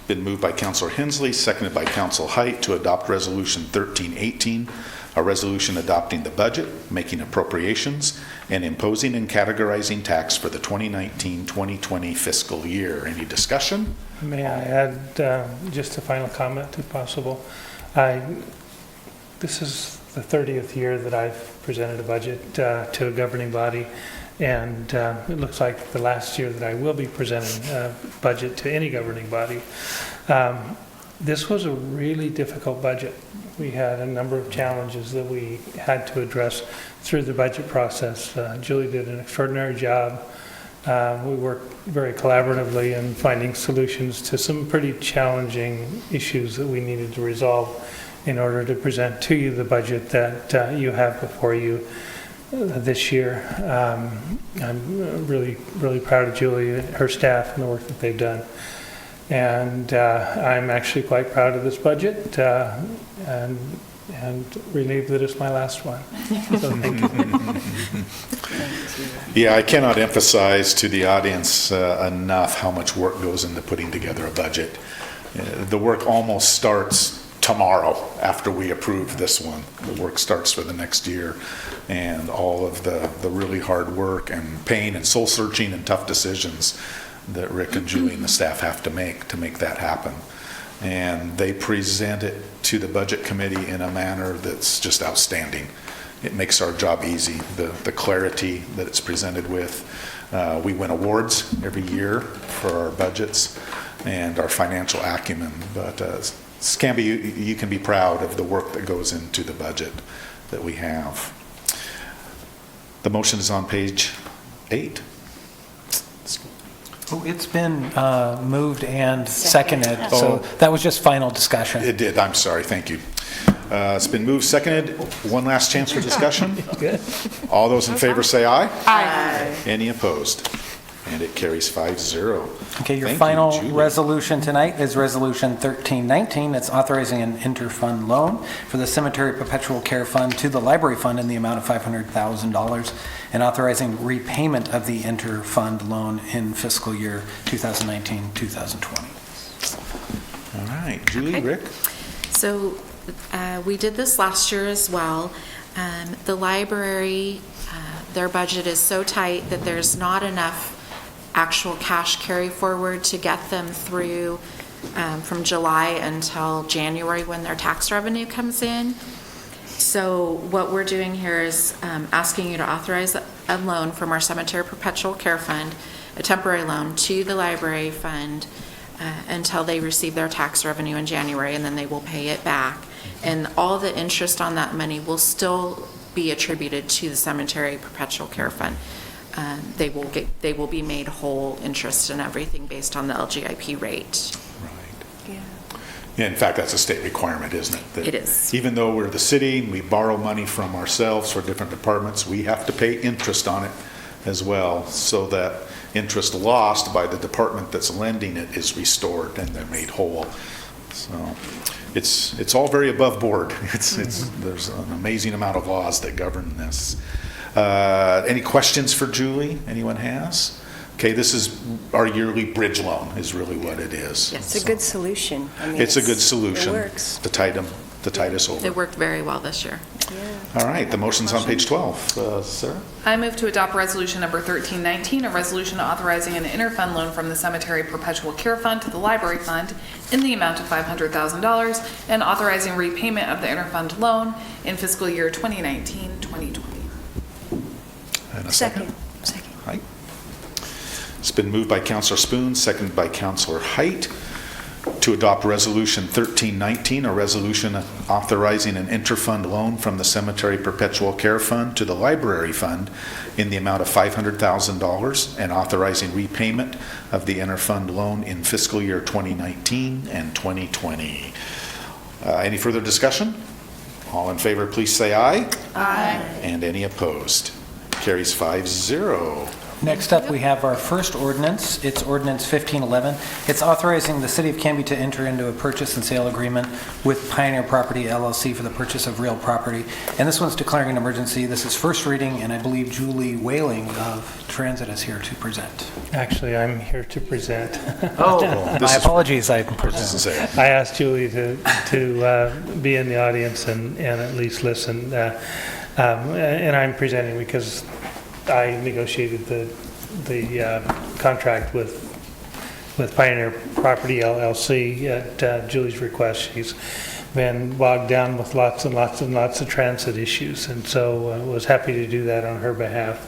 Been moved by Councilor Hensley, seconded by Council Height to adopt Resolution 1318, a resolution adopting the budget, making appropriations, and imposing and categorizing tax for the 2019-2020 fiscal year. Any discussion? May I add just a final comment, if possible? This is the 30th year that I've presented a budget to a governing body, and it looks like the last year that I will be presenting a budget to any governing body. This was a really difficult budget. We had a number of challenges that we had to address through the budget process. Julie did an extraordinary job. We worked very collaboratively in finding solutions to some pretty challenging issues that we needed to resolve in order to present to you the budget that you have before you this year. I'm really, really proud of Julie and her staff and the work that they've done. And I'm actually quite proud of this budget and relieved that it's my last one. So thank you. Yeah, I cannot emphasize to the audience enough how much work goes into putting together a budget. The work almost starts tomorrow after we approve this one. The work starts for the next year, and all of the really hard work and pain and soul searching and tough decisions that Rick and Julie and the staff have to make that happen. And they present it to the budget committee in a manner that's just outstanding. It makes our job easy, the clarity that it's presented with. We win awards every year for our budgets and our financial acumen. But Canby, you can be proud of the work that goes into the budget that we have. The motion is on page 8. Oh, it's been moved and seconded, so that was just final discussion. It did, I'm sorry, thank you. It's been moved, seconded. One last chance for discussion. Good. All those in favor say aye. Aye. Any opposed? And it carries 5-0. Okay, your Thank you, final Julie. resolution tonight is Resolution 1319. It's authorizing an interfund loan for the Cemetery Perpetual Care Fund to the Library Fund in the amount of $500,000 and authorizing repayment of the interfund loan in fiscal year 2019-2020. All right, Julie, Okay. Rick? So we did this last year as well. The library, their budget is so tight that there's not enough actual cash carry forward to get them through from July until January when their tax revenue comes in. So what we're doing here is asking you to authorize a loan from our Cemetery Perpetual Care Fund, a temporary loan to the library fund until they receive their tax revenue in January, and then they will pay it back. And all the interest on that money will still be attributed to the Cemetery Perpetual Care Fund. They will be made whole interest and everything based on the LGIP rate. Yeah, in fact, that's a state requirement, isn't it? That It is. Even though we're the city, we borrow money from ourselves for different departments, we have to pay interest on it as well, so that interest lost by the department that's lending it is restored and they're made whole. So it's all very above board. There's an amazing amount of laws that govern this. Any questions for Julie? Anyone has? Okay, this is our yearly bridge loan is really what it is. Yes. It's a good solution. I mean, It's a good solution. It works. To tide us over. It worked very well this year. All right, the motion's on page 12. Sarah? I move to adopt resolution number 1319, a resolution authorizing an interfund loan from the Cemetery Perpetual Care Fund to the Library Fund in the amount of $500,000 and authorizing repayment of the interfund loan in fiscal year 2019-2020. And a Second. Right. It's been moved by Councilor Spoon, seconded by Councilor Height to adopt Resolution 1319, a resolution authorizing an interfund loan from the Cemetery Perpetual Care Fund to the Library Fund in the amount of $500,000 and authorizing repayment of the interfund loan in fiscal year 2019 and 2020. Any further discussion? All in favor, please say aye. Aye. And any opposed? Carries 5-0. Next up, we have our first ordinance. It's Ordinance 1511. It's authorizing the City of Canby to enter into a purchase and sale agreement with Pioneer Property LLC for the purchase of real property. And this one's declaring an emergency. This is first reading, and I believe Julie Whaling of Transit is here to present. Actually, I'm here to present. My apologies, I I asked Julie to be in the audience and at least listen. And I'm presenting because I negotiated the contract with Pioneer Property LLC at Julie's request. She's been bogged down with lots and lots and lots of transit issues, and so was happy to do that on her behalf.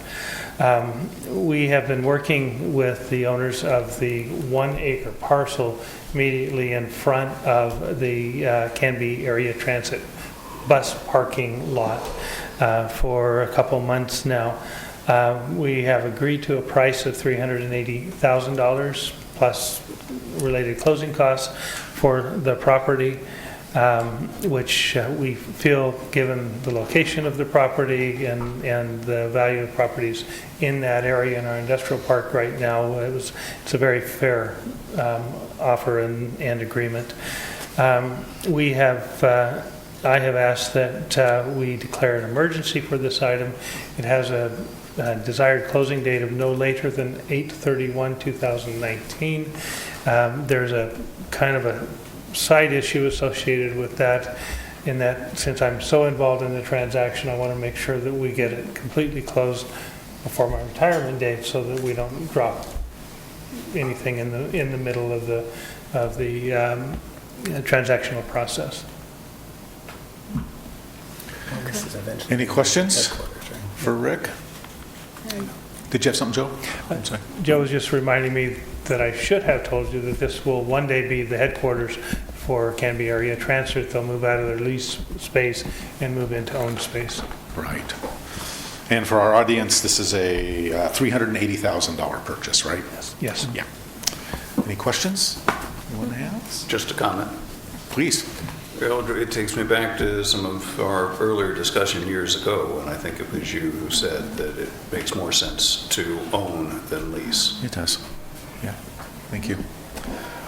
We have been working with the owners of the 1 acre parcel immediately in front of the Canby area transit bus parking lot for a couple months now. We have agreed to a price of $380,000 plus related closing costs for the property, which we feel, given the location of the property and the value of properties in that area in our industrial park right now, it's a very fair offer and agreement. I have asked that we declare an emergency for this item. It has a desired closing date of no later than 8/31/2019. There's a kind of a side issue associated with that, in that since I'm so involved in the transaction, I want to make sure that we get it completely closed before my retirement date so that we don't drop anything in the middle of the transactional process. Any questions for Rick? Did you have something, Joe? I'm sorry. Joe was just reminding me that I should have told you that this will one day be the headquarters for Canby Area Transit. They'll move out of their lease space and move into owned space. Right. And for our audience, this is a $380,000 purchase, right? Yes. Yeah. Any questions? Anyone has? Just a comment. Please. Well, it takes me back to some of our earlier discussion years ago, and I think it was you who said that it makes more sense to own than lease. It does. Yeah. Thank you.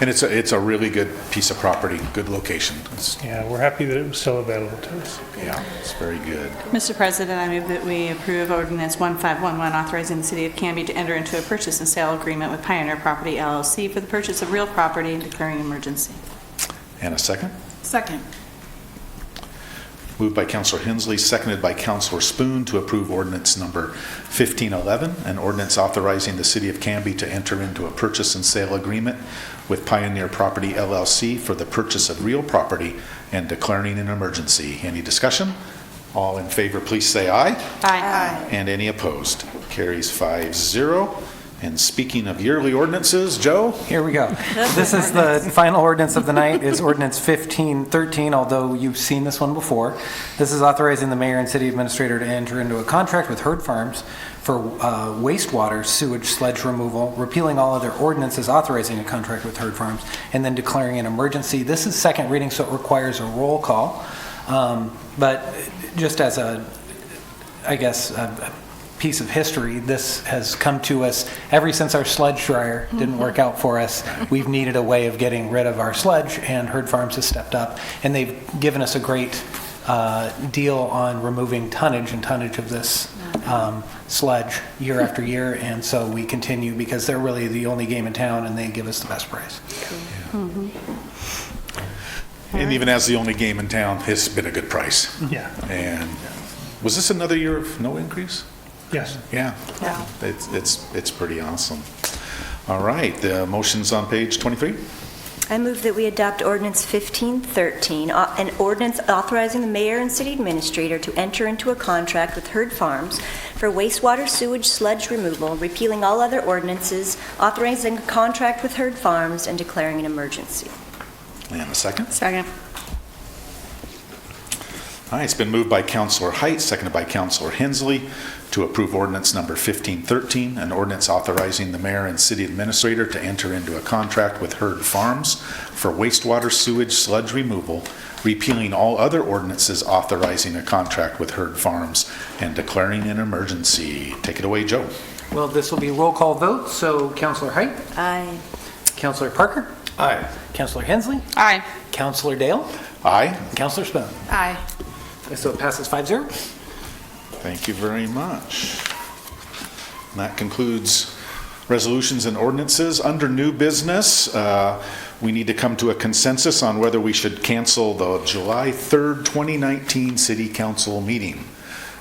And it's a really good piece of property, good location. Yeah, we're happy that it was still available to us. Yeah, it's very good. Mr. President, I move that we approve Ordinance 1511, authorizing the City of Canby to enter into a purchase and sale agreement with Pioneer Property LLC for the purchase of real property and declaring emergency. And a second? Second. Moved by Councilor Hensley, seconded by Councilor Spoon to approve ordinance number 1511, an ordinance authorizing the City of Canby to enter into a purchase and sale agreement with Pioneer Property LLC for the purchase of real property and declaring an emergency. Any discussion? All in favor, please say aye. Aye. And any opposed? Carries 5-0. And speaking of yearly ordinances, Joe? Here we go. This is the final ordinance of the night, is Ordinance 1513, although you've seen this one before. This is authorizing the mayor and city administrator to enter into a contract with Herd Farms for wastewater sewage sludge removal, repealing all other ordinances authorizing a contract with Herd Farms, and then declaring an emergency. This is second reading, so it requires a roll call. But just as a piece of history, this has come to us ever since our sludge dryer didn't work out for us. We've needed a way of getting rid of our sludge, and Herd Farms has stepped up, and they've given us a great deal on removing tonnage of this sludge year after year, and so we continue because they're really the only game in town, and they give us the best price. And even as the only game in town, it's been a good price. Yeah. And was this another year of no increase? Yes. Yeah. It's pretty awesome. All right, the motion's on page 23. I move that we adopt Ordinance 1513, an ordinance authorizing the mayor and city administrator to enter into a contract with Herd Farms for wastewater sewage sludge removal, repealing all other ordinances, authorizing a contract with Herd Farms, and declaring an emergency. And a second? Second. All right, it's been moved by Councilor Height, seconded by Councilor Hensley, to approve ordinance number 1513, an ordinance authorizing the mayor and city administrator to enter into a contract with Herd Farms for wastewater sewage sludge removal, repealing all other ordinances authorizing a contract with Herd Farms, and declaring an emergency. Take it away, Joe. Well, this will be a roll call vote, so Councilor Height, Aye. Councilor Parker, Aye. Councilor Hensley, Aye. Councilor Dale, Aye. Councilor Spoon. Aye. So it passes 5-0. Thank you very much. And that concludes resolutions and ordinances. Under new business, we need to come to a consensus on whether we should cancel the July 3rd, 2019 City Council meeting.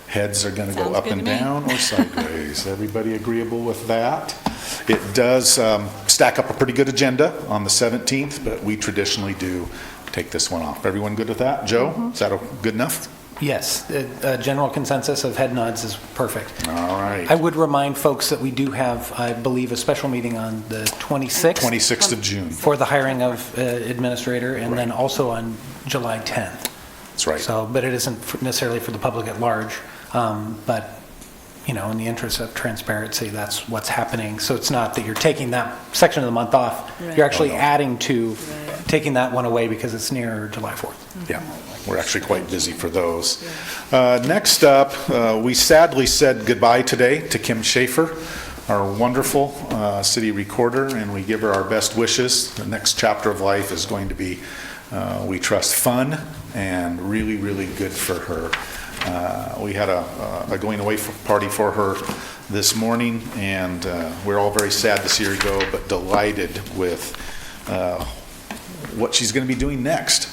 Heads are going to go Sounds up good and to me. down or sideways. Everybody agreeable with that? It does stack up a pretty good agenda on the 17th, but we traditionally do take this one off. Everyone good with that? Joe, is that good enough? Yes, a general consensus of head nods is perfect. All right. I would remind folks that we do have, I believe, a special meeting on the 26th. 26th of June. For the hiring of administrator, and then also on July 10th. That's right. So, but it isn't necessarily for the public at large. But, you know, in the interest of transparency, that's what's happening. So it's not that you're taking that section of the month off. Right. You're actually adding to taking that one away because it's near July 4th. Yeah, we're actually quite busy for those. Next up, we sadly said goodbye today to Kim Schaefer, our wonderful city recorder, and we give her our best wishes. The next chapter of life is going to be, we trust, fun and really, really good for her. We had a going away party for her this morning, and we're all very sad to see her go, but delighted with what she's going to be doing next,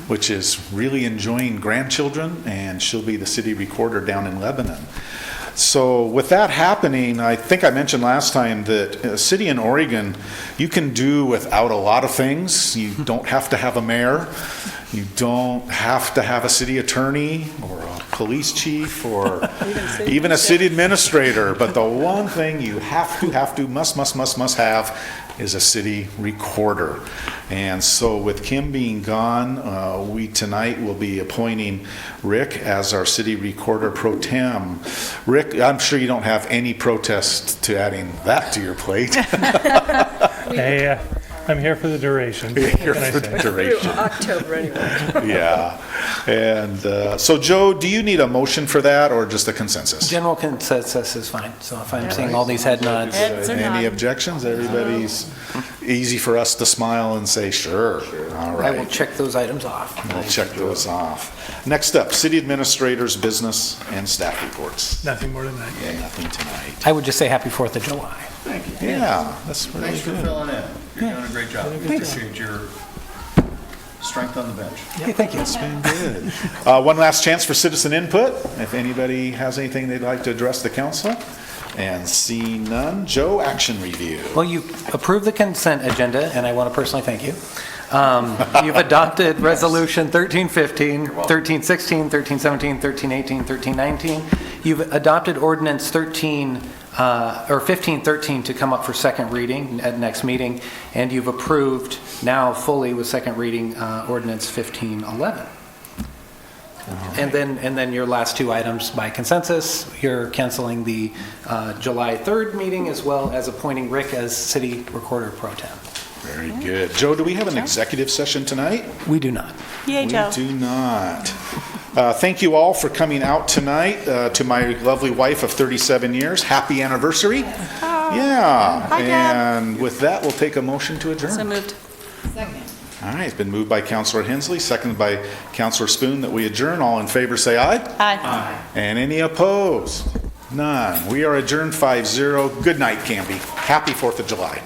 which is really enjoying grandchildren, and she'll be the city recorder down in Lebanon. So with that happening, I think I mentioned last time that a city in Oregon, you can do without a lot of things. You don't have to have a mayor. You don't have to have a city attorney or a police chief or even a city administrator. But the one thing you must have is a city recorder. And so with Kim being gone, we tonight will be appointing Rick as our city recorder pro tem. Rick, I'm sure you don't have any protest to adding that to your plate. Hey, I'm here for the duration. Here for the duration. October anyway. Yeah. And so, Joe, do you need a motion for that or just a consensus? General consensus is fine. So if I'm seeing all these head nods. Any objections? Everybody's easy for us to smile and say, sure. All I will right. check those items off. We'll check those off. Next up, city administrators, business, and staff reports. Nothing more than that. Yeah, nothing tonight. I would just say happy 4th of July. Yeah, that's really Thanks for good. filling in. You're doing a great job. We appreciate your strength on the bench. Hey, thank you. It's been good. One last chance for citizen input. If anybody has anything they'd like to address the council. And see none. Joe, action review. Well, you approved the consent agenda, and I want to personally thank you. You've adopted Resolution 1315, 1316, 1317, 1318, 1319. You've adopted Ordinance 1513 to come up for second reading at next meeting, and you've approved now fully with second reading Ordinance 1511. And then your last two items by consensus, you're canceling the July 3rd meeting as well as appointing Rick as city recorder pro tem. Very good. Joe, do we have an executive session tonight? We do not. Yay, Joe. We do not. Thank you all for coming out tonight. To my lovely wife of 37 years, happy anniversary. Yeah. Hi, Dad. And with that, we'll take a motion to adjourn. So moved. All right, it's been moved by Councilor Hensley, seconded by Councilor Spoon that we adjourn. All in favor say aye. Aye. And any opposed? None. We are adjourned 5-0. Good night, Canby. Happy 4th of July.